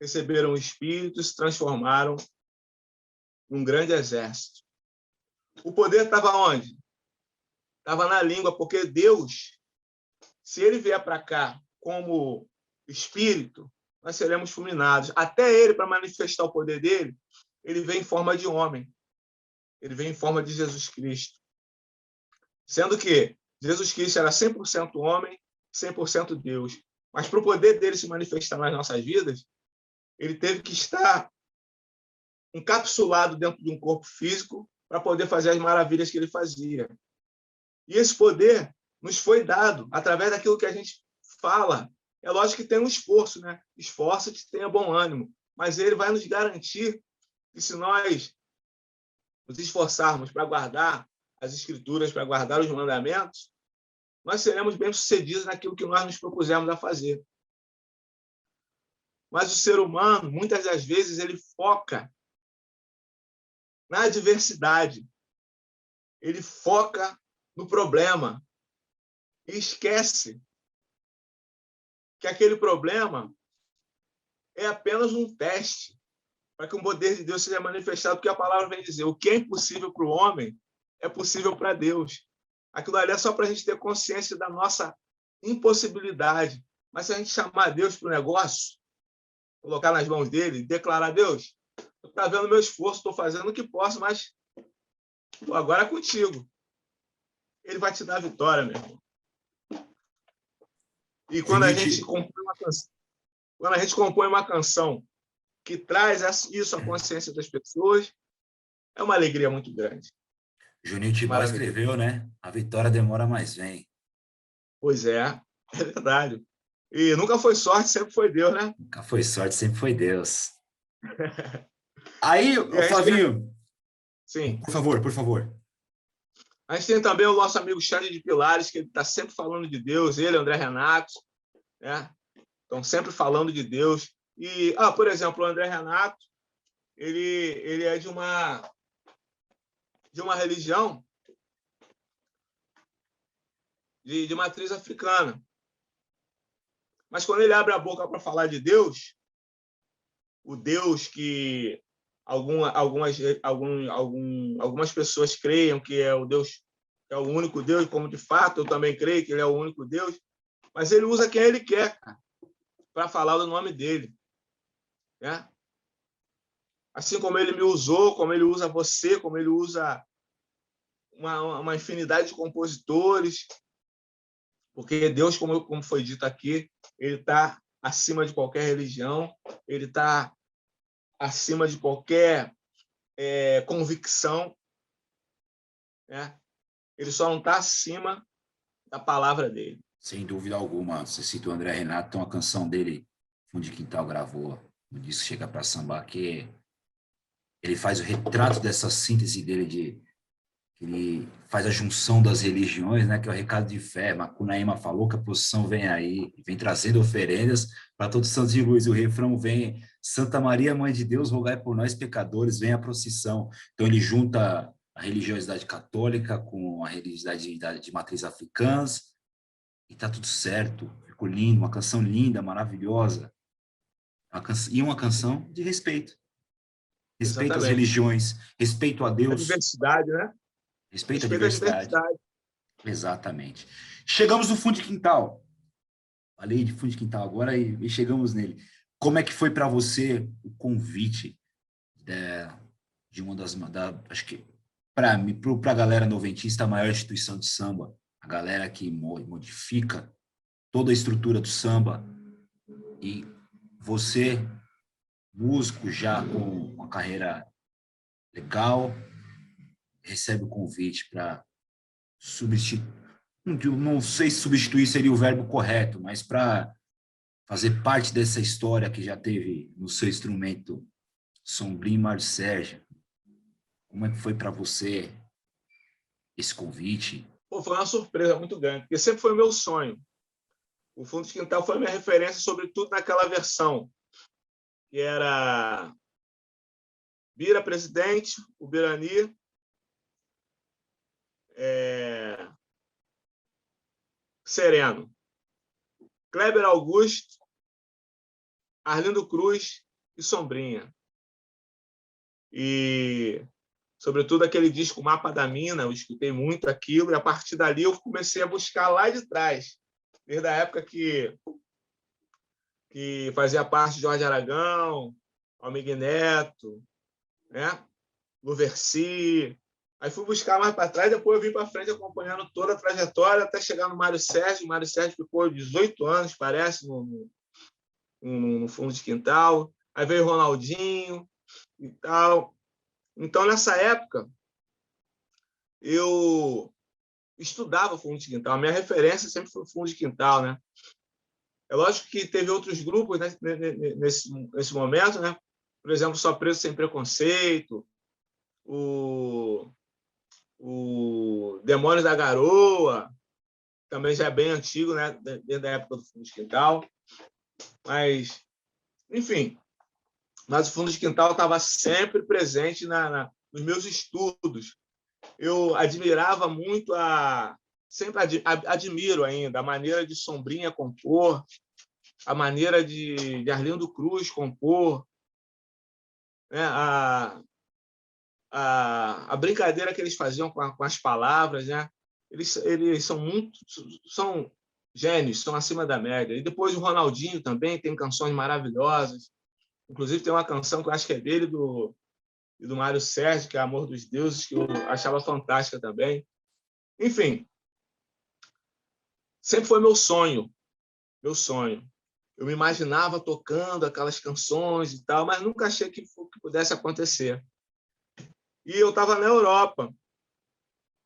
receberam o espírito e se transformaram num grande exército. O poder estava onde? Estava na língua, porque Deus, se ele vier para cá como espírito, nós seremos fulminados. Até ele, para manifestar o poder dele, ele vem em forma de homem. Ele vem em forma de Jesus Cristo. Sendo que Jesus Cristo era 100% homem, 100% Deus. Mas para o poder dele se manifestar nas nossas vidas, ele teve que estar encapsulado dentro de um corpo físico para poder fazer as maravilhas que ele fazia. E esse poder nos foi dado através daquilo que a gente fala. É lógico que tem um esforço, né? Esforça-te, tenha bom ânimo. Mas ele vai nos garantir que se nós nos esforçarmos para guardar as Escrituras, para guardar os mandamentos, nós seremos bem-sucedidos naquilo que nós nos propusemos a fazer. Mas o ser humano, muitas das vezes, ele foca na adversidade. Ele foca no problema e esquece que aquele problema é apenas um teste para que o poder de Deus seja manifestado, porque a palavra vem dizer: o que é impossível para o homem é possível para Deus. Aquilo ali é só para a gente ter consciência da nossa impossibilidade. Mas se a gente chamar Deus para o negócio, colocar nas mãos dele, declarar: Deus, tu está vendo o meu esforço, estou fazendo o que posso, mas agora é contigo. Ele vai te dar a vitória, meu irmão. E quando a gente compõe uma canção que traz isso à consciência das pessoas, é uma alegria muito grande. Juninho Tibó escreveu, né? A vitória demora, mas vem. Pois é verdade. E nunca foi sorte, sempre foi Deus, né? Nunca foi sorte, sempre foi Deus. Aí, Flavinho... Sim. Por favor. A gente tem também o nosso amigo Xande de Pilares, que ele está sempre falando de Deus, ele, André Renato, né? Estão sempre falando de Deus. E, por exemplo, o André Renato, ele é de uma religião de matriz africana. Mas quando ele abre a boca para falar de Deus, o Deus que algumas pessoas creiam que é o Deus, que é o único Deus, como de fato eu também creio que ele é o único Deus, mas ele usa quem ele quer para falar do nome dele, né? Assim como ele me usou, como ele usa você, como ele usa uma infinidade de compositores, porque Deus, como foi dito aqui, ele está acima de qualquer religião, ele está acima de qualquer convicção, né? Ele só não está acima da palavra dele. Sem dúvida alguma. Você cita o André Renato, tem uma canção dele, Fundo de Quintal gravou, no disco Chega Pra Sambar, que ele faz o retrato dessa síntese dele, ele faz a junção das religiões, né, que é o recado de fé. Macunaíma falou que a procissão vem aí, vem trazendo oferendas para todos os santos de luz. E o refrão vem: Santa Maria, Mãe de Deus, rogai por nós pecadores, vem a procissão. Então ele junta a religiosidade católica com a religiosidade de matriz africanas e tá tudo certo. Ficou lindo, uma canção linda, maravilhosa. E uma canção de respeito. Respeito às religiões, respeito a Deus. A diversidade, né? Respeito à diversidade. Exatamente. Chegamos no fundo de quintal. Falei de fundo de quintal agora e chegamos nele. Como é que foi para você o convite de uma das... acho que, para a galera noventista, a maior instituição de samba, a galera que modifica toda a estrutura do samba, e você, músico já com uma carreira legal, recebe o convite para substituir, não sei se substituir seria o verbo correto, mas para fazer parte dessa história que já teve no seu instrumento Sombrio e Mário Sérgio. Como é que foi para você esse convite? Foi uma surpresa muito grande, porque sempre foi o meu sonho. O Fundo de Quintal foi a minha referência, sobretudo naquela versão, que era Bira presidente, o Birani, Sereno, Kleber Augusto, Arlindo Cruz e Sombrinha. E, sobretudo, aquele disco Mapa da Mina, eu escutei muito aquilo, e a partir dali eu comecei a buscar lá de trás, desde a época que fazia parte de Jorge Aragão, Almir Neto, né? Luversi. Aí fui buscar mais para trás, depois eu vim para frente acompanhando toda a trajetória até chegar no Mário Sérgio. O Mário Sérgio ficou 18 anos, parece, no fundo de quintal. Aí veio o Ronaldinho e tal. Então, nessa época, eu estudava fundo de quintal. A minha referência sempre foi o fundo de quintal, né? É lógico que teve outros grupos, né, nesse momento, né? Por exemplo, Só Preso Sem Preconceito, o Demônios da Garoa, também já é bem antigo, né? Desde a época do fundo de quintal. Mas, enfim, mas o fundo de quintal estava sempre presente nos meus estudos. Eu admirava muito sempre admiro ainda a maneira de Sombrinha compor, a maneira de Arlindo Cruz compor, né? A brincadeira que eles faziam com as palavras, né? Eles são gênios, são acima da média. E depois o Ronaldinho também tem canções maravilhosas. Inclusive tem uma canção que eu acho que é dele e do Mário Sérgio, que é Amor dos Deuses, que eu achava fantástica também. Enfim, sempre foi meu sonho. Eu me imaginava tocando aquelas canções e tal, mas nunca achei que pudesse acontecer. E eu estava na Europa.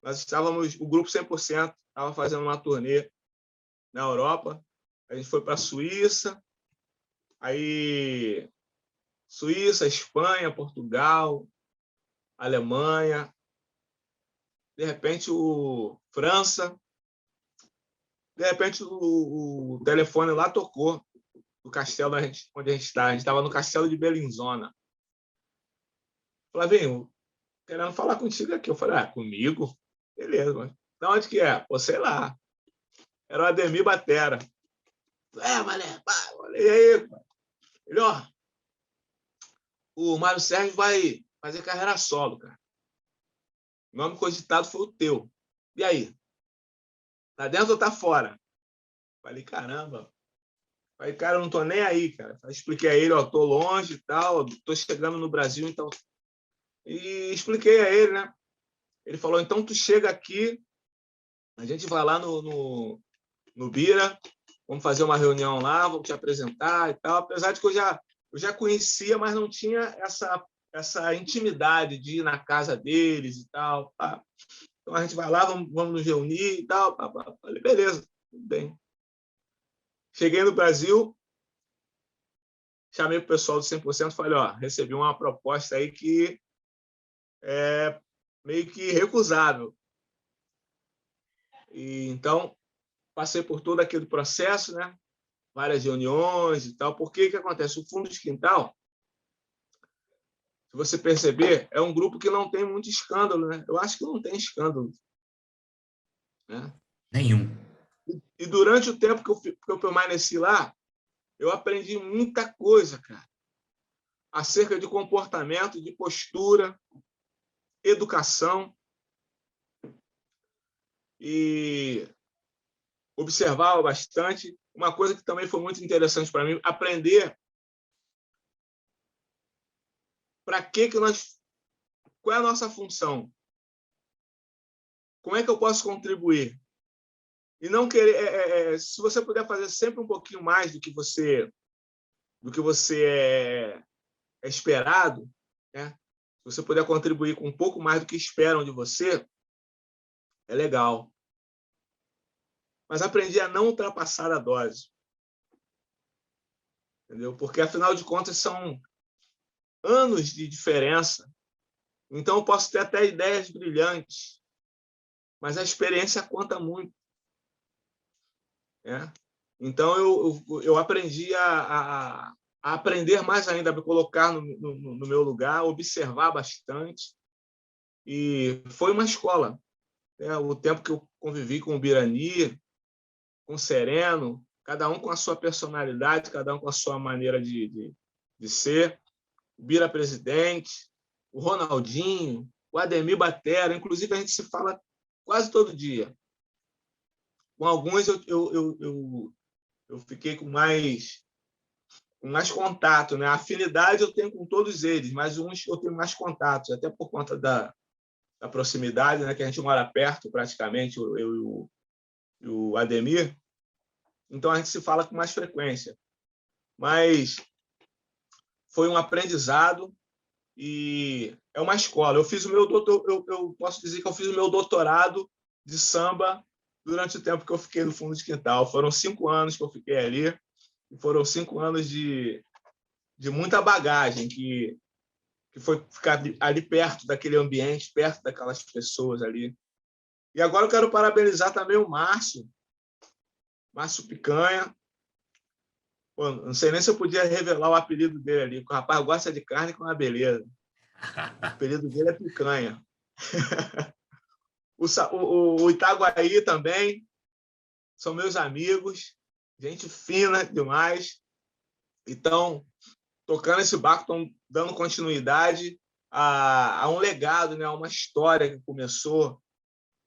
Nós estávamos, o grupo 100% estava fazendo uma turnê na Europa. A gente foi para a Suíça, aí Suíça, Espanha, Portugal, Alemanha, de repente França, de repente o telefone lá tocou do castelo onde a gente está. A gente estava no castelo de Bellinzona. Flavinho, querendo falar contigo aqui. Eu falei, comigo? Beleza, mas de onde que é? Pô, sei lá. Era o Ademir Batera. Mané, pá, olha aí. Ele, o Mário Sérgio vai fazer carreira solo, cara. O nome cogitado foi o teu. E aí? Tá dentro ou tá fora? Falei, caramba. Falei, cara, eu não tô nem aí, cara. Expliquei a ele, tô longe e tal, tô chegando no Brasil, então... E expliquei a ele, né? Ele falou, então tu chega aqui, a gente vai lá no Bira, vamos fazer uma reunião lá, vou te apresentar e tal. Apesar de que eu já conhecia, mas não tinha essa intimidade de ir na casa deles e tal. Tá? Então a gente vai lá, vamos nos reunir e tal. Falei, beleza, tudo bem. Cheguei no Brasil, chamei o pessoal do 100%, falei, recebi uma proposta aí que é meio que recusável. E, então, passei por todo aquele processo, né? Várias reuniões e tal. Por que acontece? O Fundo de Quintal, se você perceber, é um grupo que não tem muito escândalo, né? Eu acho que não tem escândalo, né? Nenhum. E durante o tempo que eu permaneci lá, eu aprendi muita coisa, cara, acerca de comportamento, de postura, educação, e observava bastante. Uma coisa que também foi muito interessante para mim, aprender qual é a nossa função, como é que eu posso contribuir, e não querer, se você puder fazer sempre um pouquinho mais do que você é esperado, né? Se você puder contribuir com um pouco mais do que esperam de você, é legal. Mas aprendi a não ultrapassar a dose. Entendeu? Porque, afinal de contas, são anos de diferença. Então, eu posso ter até ideias brilhantes, mas a experiência conta muito. Né? Então, eu aprendi a aprender mais ainda, a me colocar no meu lugar, observar bastante. E foi uma escola. né? O tempo que eu convivi com o Birani, com o Sereno, cada um com a sua personalidade, cada um com a sua maneira de ser. O Bira presidente, o Ronaldinho, o Ademir Batera, inclusive a gente se fala quase todo dia. Com alguns eu fiquei com mais contato, né? A afinidade eu tenho com todos eles, mas uns eu tenho mais contatos, até por conta da proximidade, né? Que a gente mora perto praticamente, eu e o Ademir. Então a gente se fala com mais frequência. Mas foi um aprendizado e é uma escola. Eu fiz o meu eu posso dizer que eu fiz o meu doutorado de samba durante o tempo que eu fiquei no fundo de quintal. Foram 5 anos que eu fiquei ali e foram 5 anos de muita bagagem que foi ficar ali perto daquele ambiente, perto daquelas pessoas ali. E agora eu quero parabenizar também o Márcio Picanha. Pô, não sei nem se eu podia revelar o apelido dele ali, porque o rapaz gosta de carne com uma beleza. O apelido dele é Picanha. O Itaguaí também, são meus amigos, gente fina demais. Então, tocando esse barco, estão dando continuidade a um legado, né? A uma história que começou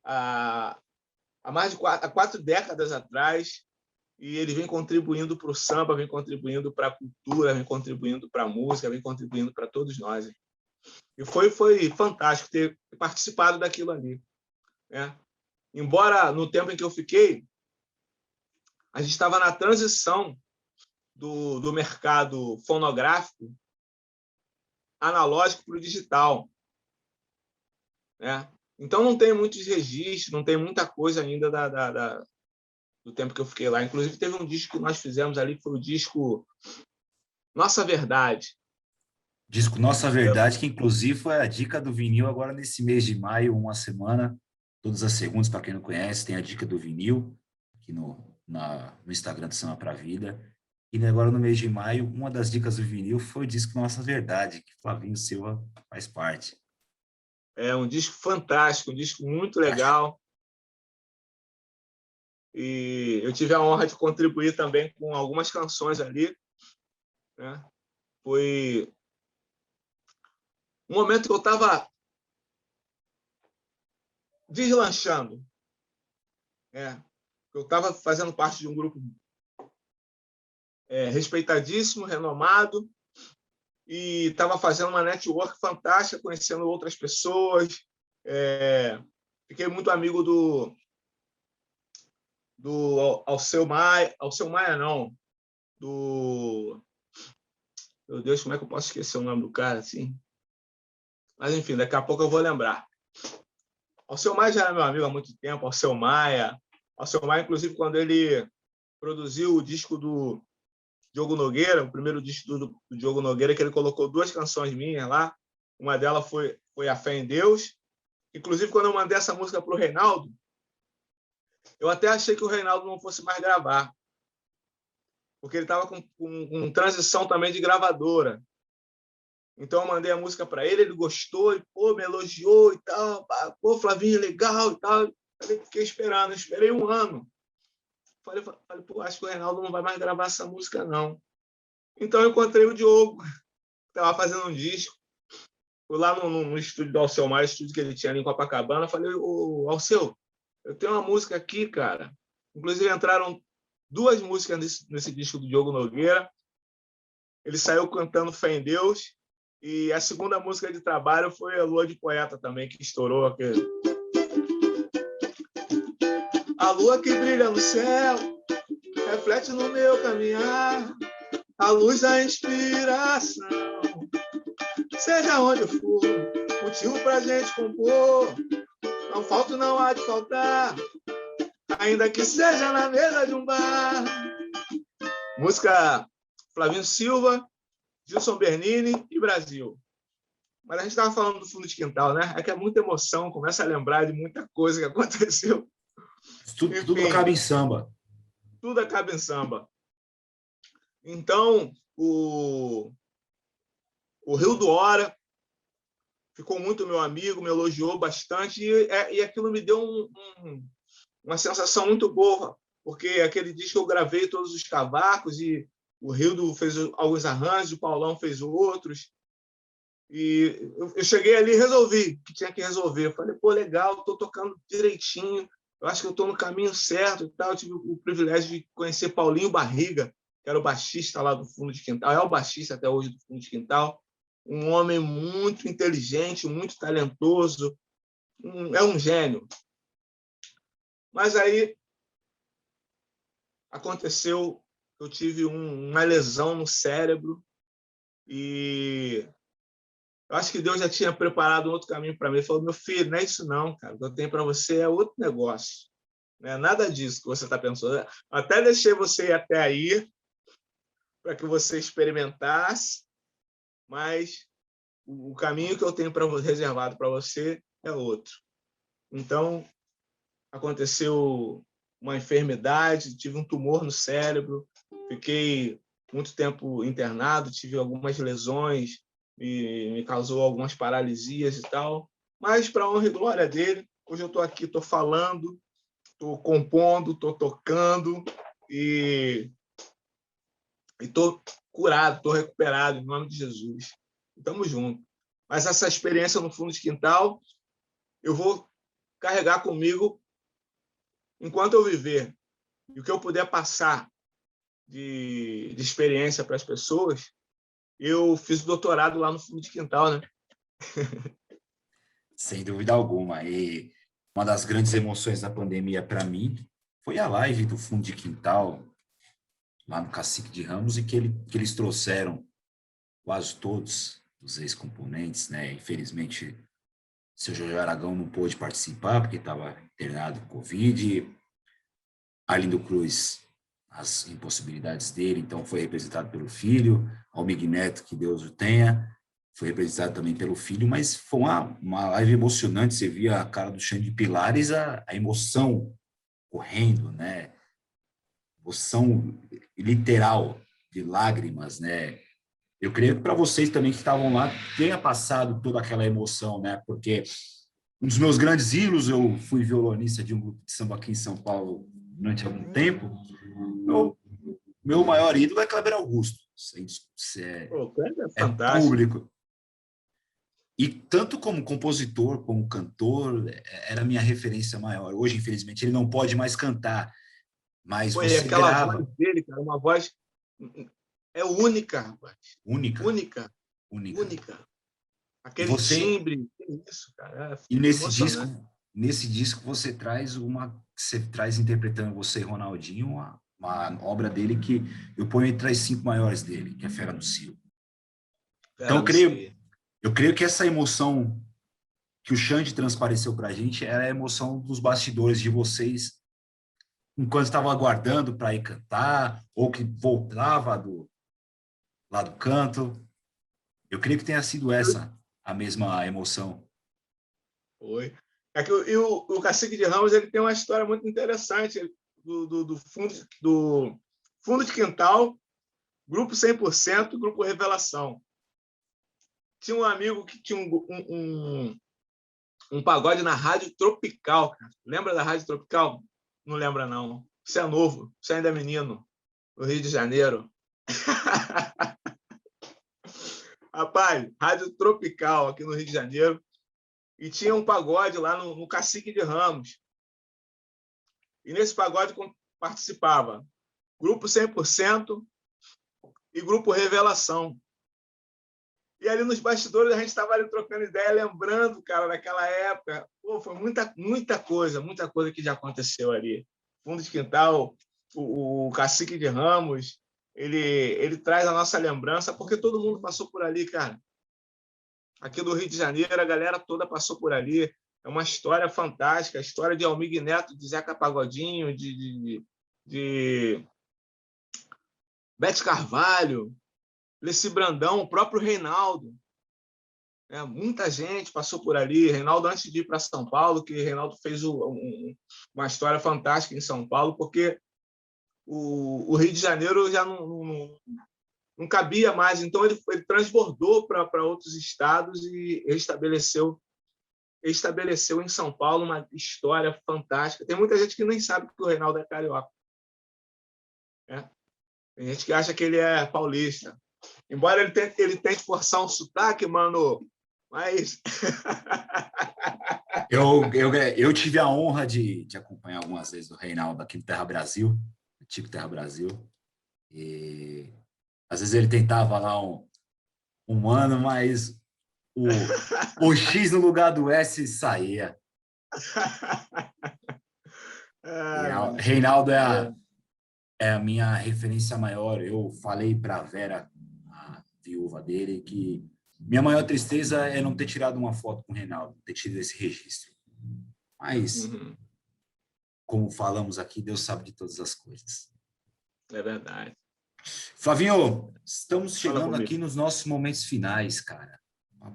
há mais de 4 décadas atrás, e ele vem contribuindo para o samba, vem contribuindo para a cultura, vem contribuindo para a música, vem contribuindo para todos nós. E foi fantástico ter participado daquilo ali, né? Embora no tempo em que eu fiquei, a gente estava na transição do mercado fonográfico analógico para o digital, né? Então não tem muitos registros, não tem muita coisa ainda do tempo que eu fiquei lá. Inclusive teve um disco que nós fizemos ali, que foi o disco Nossa Verdade. Disco Nossa Verdade, que inclusive foi a dica do vinil agora nesse mês de maio, uma semana, todas as segundas, para quem não conhece, tem a dica do vinil aqui no Instagram do Samba Pra Vida. E agora no mês de maio, uma das dicas do vinil foi o disco Nossa Verdade, que Flavinho Silva faz parte. É um disco fantástico, um disco muito legal. E eu tive a honra de contribuir também com algumas canções ali, né? Foi um momento que eu estava deslanchando, né? Eu estava fazendo parte de um grupo respeitadíssimo, renomado, e estava fazendo uma network fantástica, conhecendo outras pessoas. Fiquei muito amigo do Alceu Maia não, meu Deus, como é que eu posso esquecer o nome do cara assim? Mas enfim, daqui a pouco eu vou lembrar. Alceu Maia já era meu amigo há muito tempo. Alceu Maia, inclusive, quando ele produziu o disco do Diogo Nogueira, o primeiro disco do Diogo Nogueira, que ele colocou 2 canções minhas lá. Uma delas foi A Fé em Deus. Inclusive, quando eu mandei essa música para o Reinaldo, eu até achei que o Reinaldo não fosse mais gravar, porque ele estava com transição também de gravadora. Então eu mandei a música para ele, ele gostou, e, pô, me elogiou e tal. Pô, Flavinho, legal e tal. Fiquei esperando, esperei 1 ano. Falei, pô, acho que o Reinaldo não vai mais gravar essa música, não. Então eu encontrei o Diogo, que estava fazendo um disco. Fui lá no estúdio do Alceu Maia, estúdio que ele tinha ali em Copacabana. Falei, ô, Alceu, eu tenho uma música aqui, cara. Inclusive entraram 2 músicas nesse disco do Diogo Nogueira. Ele saiu cantando Fé em Deus. E a segunda música de trabalho foi a Lua de Poeta também, que estourou aquele. A lua que brilha no céu reflete no meu caminhar a luz da inspiração. Seja onde for, motivo pra gente compor. Não falta, não há de faltar, ainda que seja na mesa de um bar. Música Flavinho Silva, Gilson Bernini e Brasil. Mas a gente estava falando do fundo de quintal, né? É que é muita emoção, começa a lembrar de muita coisa que aconteceu. Tudo acaba em samba. Tudo acaba em samba. Então, o Rio do Hora ficou muito meu amigo, me elogiou bastante, e aquilo me deu uma sensação muito boa, porque aquele disco eu gravei todos os cavacos, e o Rildo fez alguns arranjos, o Paulão fez outros, e eu cheguei ali e resolvi que tinha que resolver. Eu falei, pô, legal, estou tocando direitinho, eu acho que eu estou no caminho certo e tal. Eu tive o privilégio de conhecer Paulinho Barriga, que era o baixista lá do Fundo de Quintal, é o baixista até hoje do Fundo de Quintal, um homem muito inteligente, muito talentoso, é um gênio. Mas aí aconteceu, eu tive uma lesão no cérebro, e eu acho que Deus já tinha preparado um outro caminho para mim. Ele falou, meu filho, não é isso não, cara. O que eu tenho para você é outro negócio. Não é nada disso que você está pensando. Até deixei você ir até aí para que você experimentasse, mas o caminho que eu tenho reservado para você é outro. Então, aconteceu uma enfermidade, tive um tumor no cérebro, fiquei muito tempo internado, tive algumas lesões, me causou algumas paralisias e tal, mas, para a honra e glória dele, hoje eu estou aqui, estou falando, estou compondo, estou tocando, e estou curado, estou recuperado, em nome de Jesus. Estamos juntos. Mas essa experiência no Fundo de Quintal, eu vou carregar comigo enquanto eu viver. E o que eu puder passar de experiência para as pessoas, eu fiz doutorado lá no Fundo de Quintal, né? Sem dúvida alguma. E uma das grandes emoções da pandemia para mim foi a live do Fundo de Quintal, lá no Cacique de Ramos, e que eles trouxeram quase todos os ex-componentes, né? Infelizmente, o seu Jorge Aragão não pôde participar, porque estava internado com Covid. Arlindo Cruz, as impossibilidades dele, então foi representado pelo filho. Almig Neto, que Deus o tenha, foi representado também pelo filho, mas foi uma live emocionante. Você via a cara do Xande Pilares, a emoção correndo, né? Emoção literal, de lágrimas, né? Eu creio que para vocês também que estavam lá tenha passado toda aquela emoção, né? Porque um dos meus grandes ídolos, eu fui violonista de um grupo de samba aqui em São Paulo durante algum tempo. Meu maior ídolo é Kleber Augusto. Isso É é fantástico. público. E tanto como compositor, como cantor, era a minha referência maior. Hoje, infelizmente, ele não pode mais cantar, mas Foi você aquela voz grava. dele, cara, uma voz única, rapaz. Única, Única, única. única. E Aquele você, timbre, isso, cara, e é emocionante. nesse disco você traz interpretando você e Ronaldinho uma obra dele que eu ponho entre as 5 maiores dele, que é Fera do Cio. Então Fera do Cio. eu creio que essa emoção que o Xande transpareceu para a gente era a emoção dos bastidores de vocês enquanto estavam aguardando para ir cantar ou que voltava lá do canto. Eu creio que tenha sido essa a mesma emoção. Foi. É que o Cacique de Ramos, ele tem uma história muito interessante do fundo de Quintal, grupo 100%, grupo Revelação. Tinha um amigo que tinha um pagode na Rádio Tropical, cara. Lembra da Rádio Tropical? Não lembra, não. Você é novo, você ainda é menino, no Rio de Janeiro. Rapaz, Rádio Tropical, aqui no Rio de Janeiro. E tinha um pagode lá no Cacique de Ramos. E nesse pagode participava Grupo 100% e Grupo Revelação. E ali nos bastidores a gente estava ali trocando ideia, lembrando, cara, daquela época. Pô, foi muita coisa que já aconteceu ali. Fundo de Quintal, o Cacique de Ramos, ele traz a nossa lembrança, porque todo mundo passou por ali, cara. Aqui do Rio de Janeiro, a galera toda passou por ali. É uma história fantástica, a história de Almig Neto, de Zeca Pagodinho, de Bete Carvalho, Leci Brandão, o próprio Reinaldo. Muita gente passou por ali. Reinaldo, antes de ir para São Paulo, que Reinaldo fez uma história fantástica em São Paulo, porque o Rio de Janeiro já não cabia mais. Então, ele transbordou para outros estados e estabeleceu em São Paulo uma história fantástica. Tem muita gente que nem sabe que o Reinaldo é carioca. Né? Tem gente que acha que ele é paulista. Embora ele tente forçar um sotaque, mano, mas... Eu tive a honra de acompanhar algumas vezes o Reinaldo aqui no Terra Brasil, antigo Terra Brasil, e às vezes ele tentava lá um ano, mas o X no lugar do S saía. Reinaldo é a minha referência maior. Eu falei para a Vera, a viúva dele, que minha maior tristeza é não ter tirado uma foto com o Reinaldo, ter tido esse registro. Mas, como falamos aqui, Deus sabe de todas as coisas. É verdade. Flavinho, estamos chegando aqui nos nossos momentos finais, cara.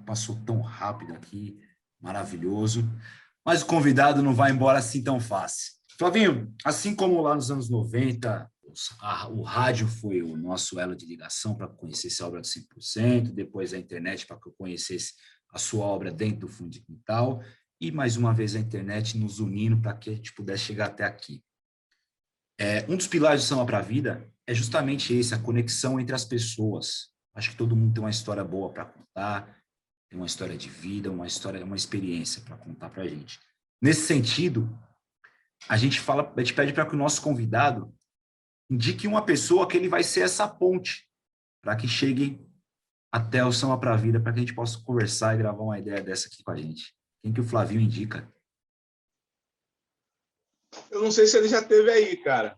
Passou tão rápido aqui, maravilhoso. Mas o convidado não vai embora assim tão fácil. Flavinho, assim como lá nos anos 90, o rádio foi o nosso elo de ligação para conhecer essa obra do 100%, depois a internet para que eu conhecesse a sua obra dentro do fundo de quintal, e mais uma vez a internet nos unindo para que a gente pudesse chegar até aqui. Um dos pilares do Samba para a Vida é justamente esse, a conexão entre as pessoas. Acho que todo mundo tem uma história boa para contar, tem uma história de vida, uma experiência para contar para a gente. Nesse sentido, a gente pede para que o nosso convidado indique uma pessoa que ele vai ser essa ponte para que chegue até o Samba para a Vida, para que a gente possa conversar e gravar uma ideia dessa aqui com a gente. Quem que o Flavinho indica? Eu não sei se ele já teve aí, cara.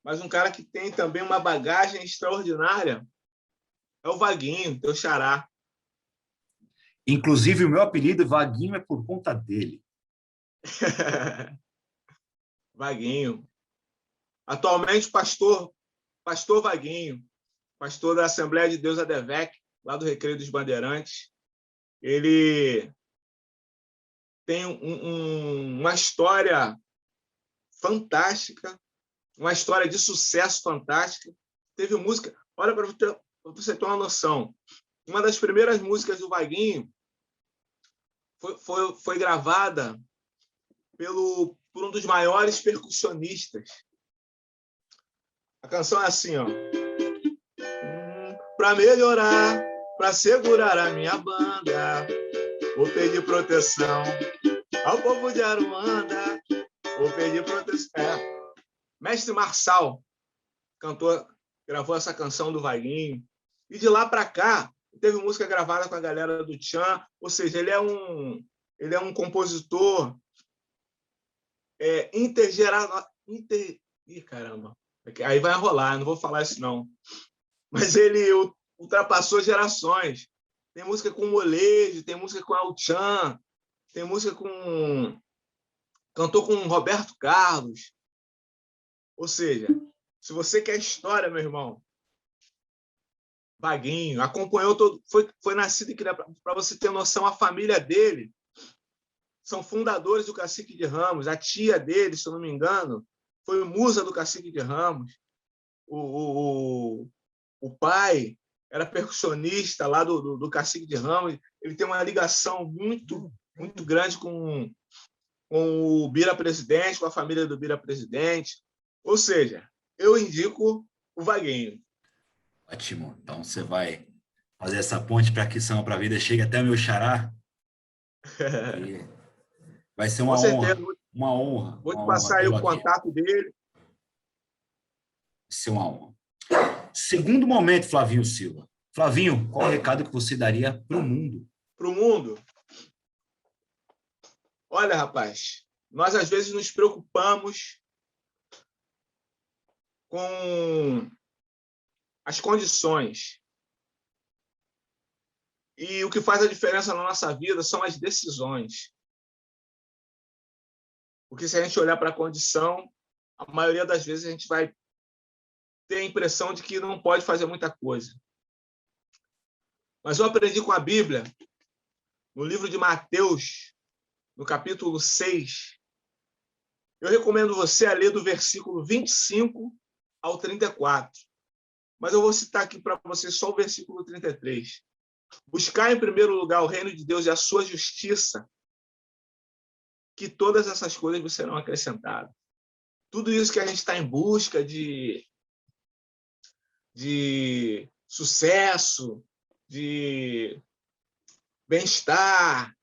Mas um cara que tem também uma bagagem extraordinária é o Vaguinho, teu xará. Inclusive, o meu apelido Vaguinho é por conta dele. Vaguinho. Atualmente, pastor Vaguinho, pastor da Assembleia de Deus ADVEC, lá do Recreio dos Bandeirantes. Ele tem uma história fantástica, uma história de sucesso fantástica. Teve música... Olha, para você ter uma noção, uma das primeiras músicas do Vaguinho foi gravada por um dos maiores percussionistas. A canção é assim, ó. Para melhorar, para segurar a minha banda, vou pedir proteção ao povo de Aruanda, vou pedir proteção. Mestre Marçal, cantor, gravou essa canção do Vaguinho. E de lá para cá, teve música gravada com a galera do Tchan, ou seja, ele é um compositor Ih, caramba. Aí vai enrolar, não vou falar isso não. Mas ele ultrapassou gerações. Tem música com Molejo, tem música com El Tchan, tem música cantou com Roberto Carlos. Ou seja, se você quer história, meu irmão, Vaguinho, acompanhou todo, foi nascido e criado, para você ter noção, a família dele são fundadores do Cacique de Ramos. A tia dele, se eu não me engano, foi musa do Cacique de Ramos. O pai era percussionista lá do Cacique de Ramos. Ele tem uma ligação muito, muito grande com o Bira Presidente, com a família do Bira Presidente. Ou seja, eu indico o Vaguinho. Ótimo. Então, você vai fazer essa ponte para que Samba para a Vida chegue até o meu xará. E vai ser uma honra. Uma honra. Vou te passar aí o contato dele. Vai ser uma honra. Segundo momento, Flavinho Silva. Flavinho, qual o recado que você daria para o mundo? Para o mundo? Olha, rapaz, nós às vezes nos preocupamos com as condições. E o que faz a diferença na nossa vida são as decisões. Porque se a gente olhar para a condição, a maioria das vezes a gente vai ter a impressão de que não pode fazer muita coisa. Mas eu aprendi com a Bíblia, no livro de Mateus, no capítulo 6. Eu recomendo você a ler do versículo 25 ao 34. mas eu vou citar aqui para vocês só o versículo 33. Buscar em primeiro lugar o reino de Deus e a sua justiça, que todas essas coisas vos serão acrescentadas. Tudo isso que a gente está em busca de sucesso, de bem-estar,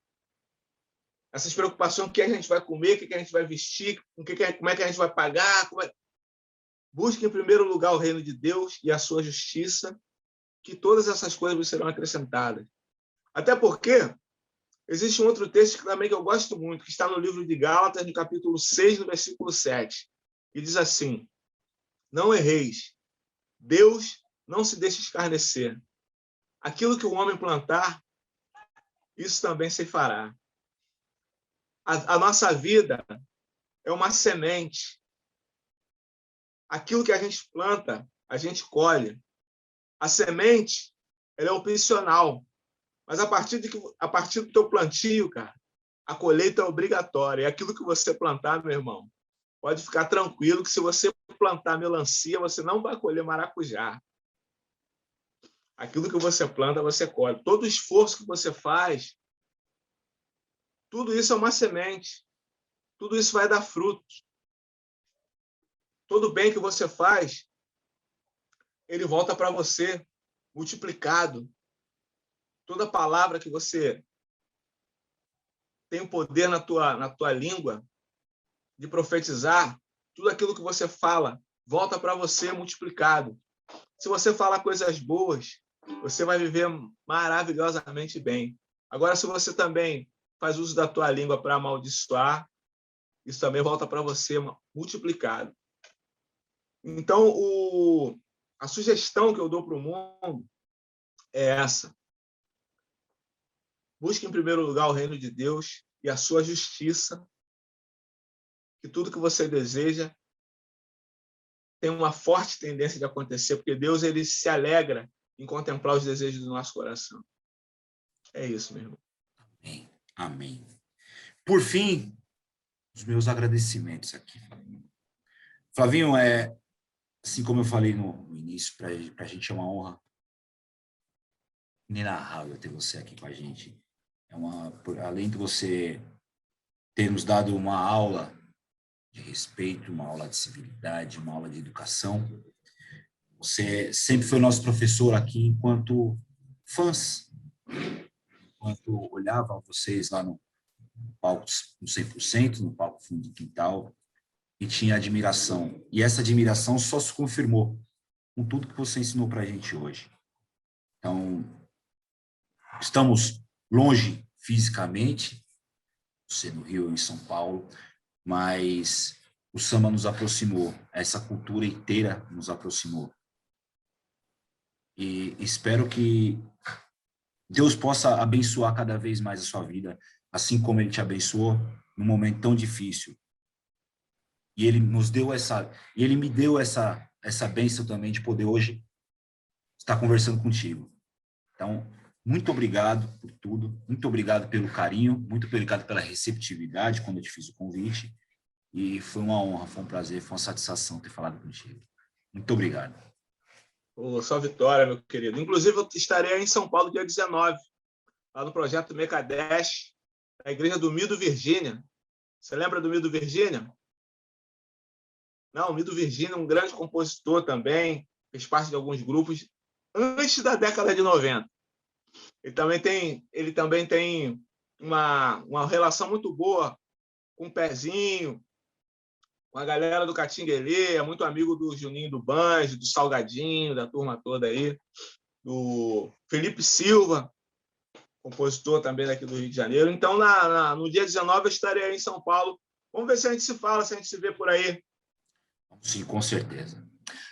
essas preocupações, o que a gente vai comer, o que a gente vai vestir, como é que a gente vai pagar. Busque em primeiro lugar o reino de Deus e a sua justiça, que todas essas coisas vos serão acrescentadas. Até porque existe um outro texto também que eu gosto muito, que está no livro de Gálatas, no capítulo 6, no versículo 7, que diz assim: não erreis, Deus não se deixa escarnecer. Aquilo que o homem plantar, isso também se fará. A nossa vida é uma semente. Aquilo que a gente planta, a gente colhe. A semente, ela é opcional, mas a partir do teu plantio, cara, a colheita é obrigatória. E aquilo que você plantar, meu irmão, pode ficar tranquilo que se você plantar melancia, você não vai colher maracujá. Aquilo que você planta, você colhe. Todo esforço que você faz, tudo isso é uma semente. Tudo isso vai dar frutos. Todo bem que você faz, ele volta para você multiplicado. Toda palavra que você tem o poder na tua língua de profetizar, tudo aquilo que você fala volta para você multiplicado. Se você fala coisas boas, você vai viver maravilhosamente bem. Agora, se você também faz uso da tua língua para amaldiçoar, isso também volta para você multiplicado. Então, a sugestão que eu dou para o mundo é essa. Busque em primeiro lugar o reino de Deus e a sua justiça, que tudo que você deseja tem uma forte tendência de acontecer, porque Deus ele se alegra em contemplar os desejos do nosso coração. É isso, meu irmão. Amém. Amém. Por fim, os meus agradecimentos aqui, Flavinho. Flavinho, assim como eu falei no início, para a gente é uma honra inenarrável ter você aqui com a gente. Além de você ter nos dado uma aula de respeito, uma aula de civilidade, uma aula de educação, você sempre foi nosso professor aqui enquanto fãs, enquanto olhava vocês lá no palco no 100%, no palco fundo do quintal, e tinha admiração. E essa admiração só se confirmou com tudo que você ensinou para a gente hoje. Então, estamos longe fisicamente, você no Rio, em São Paulo, mas o samba nos aproximou, essa cultura inteira nos aproximou. E espero que Deus possa abençoar cada vez mais a sua vida, assim como Ele te abençoou num momento tão difícil. E Ele nos deu Ele me deu essa bênção também de poder hoje estar conversando contigo. Então, muito obrigado por tudo, muito obrigado pelo carinho, muito obrigado pela receptividade quando eu te fiz o convite. E foi uma honra, foi um prazer, foi uma satisfação ter falado contigo. Muito obrigado. Só vitória, meu querido. Inclusive, eu estarei aí em São Paulo dia 19, lá no projeto Mecadesh, na igreja do Mido Virgínia. Você lembra do Mido Virgínia? Não, o Mido Virgínia é um grande compositor também, fez parte de alguns grupos antes da década de 90. Ele também tem uma relação muito boa com o Pezinho, com a galera do Catinguelê, é muito amigo do Juninho do Banjo, do Salgadinho, da turma toda aí, do Felipe Silva, compositor também daqui do Rio de Janeiro. Então, no dia 19, eu estarei aí em São Paulo. Vamos ver se a gente se fala, se a gente se vê por aí. Sim, com certeza.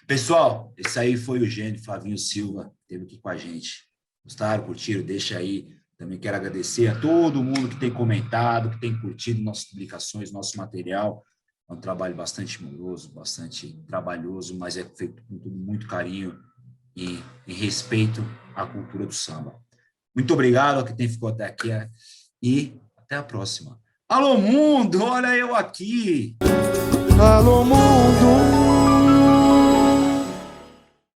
Pessoal, esse aí foi o gênio Flavinho Silva, que esteve aqui com a gente. Gostaram, curtiram? Deixa aí. Também quero agradecer a todo mundo que tem comentado, que tem curtido nossas publicações, nosso material. É um trabalho bastante moroso, bastante trabalhoso, mas é feito com muito carinho e respeito à cultura do samba. Muito obrigado a quem ficou até aqui e até a próxima. Alô, mundo! Olha eu aqui! Alô, mundo!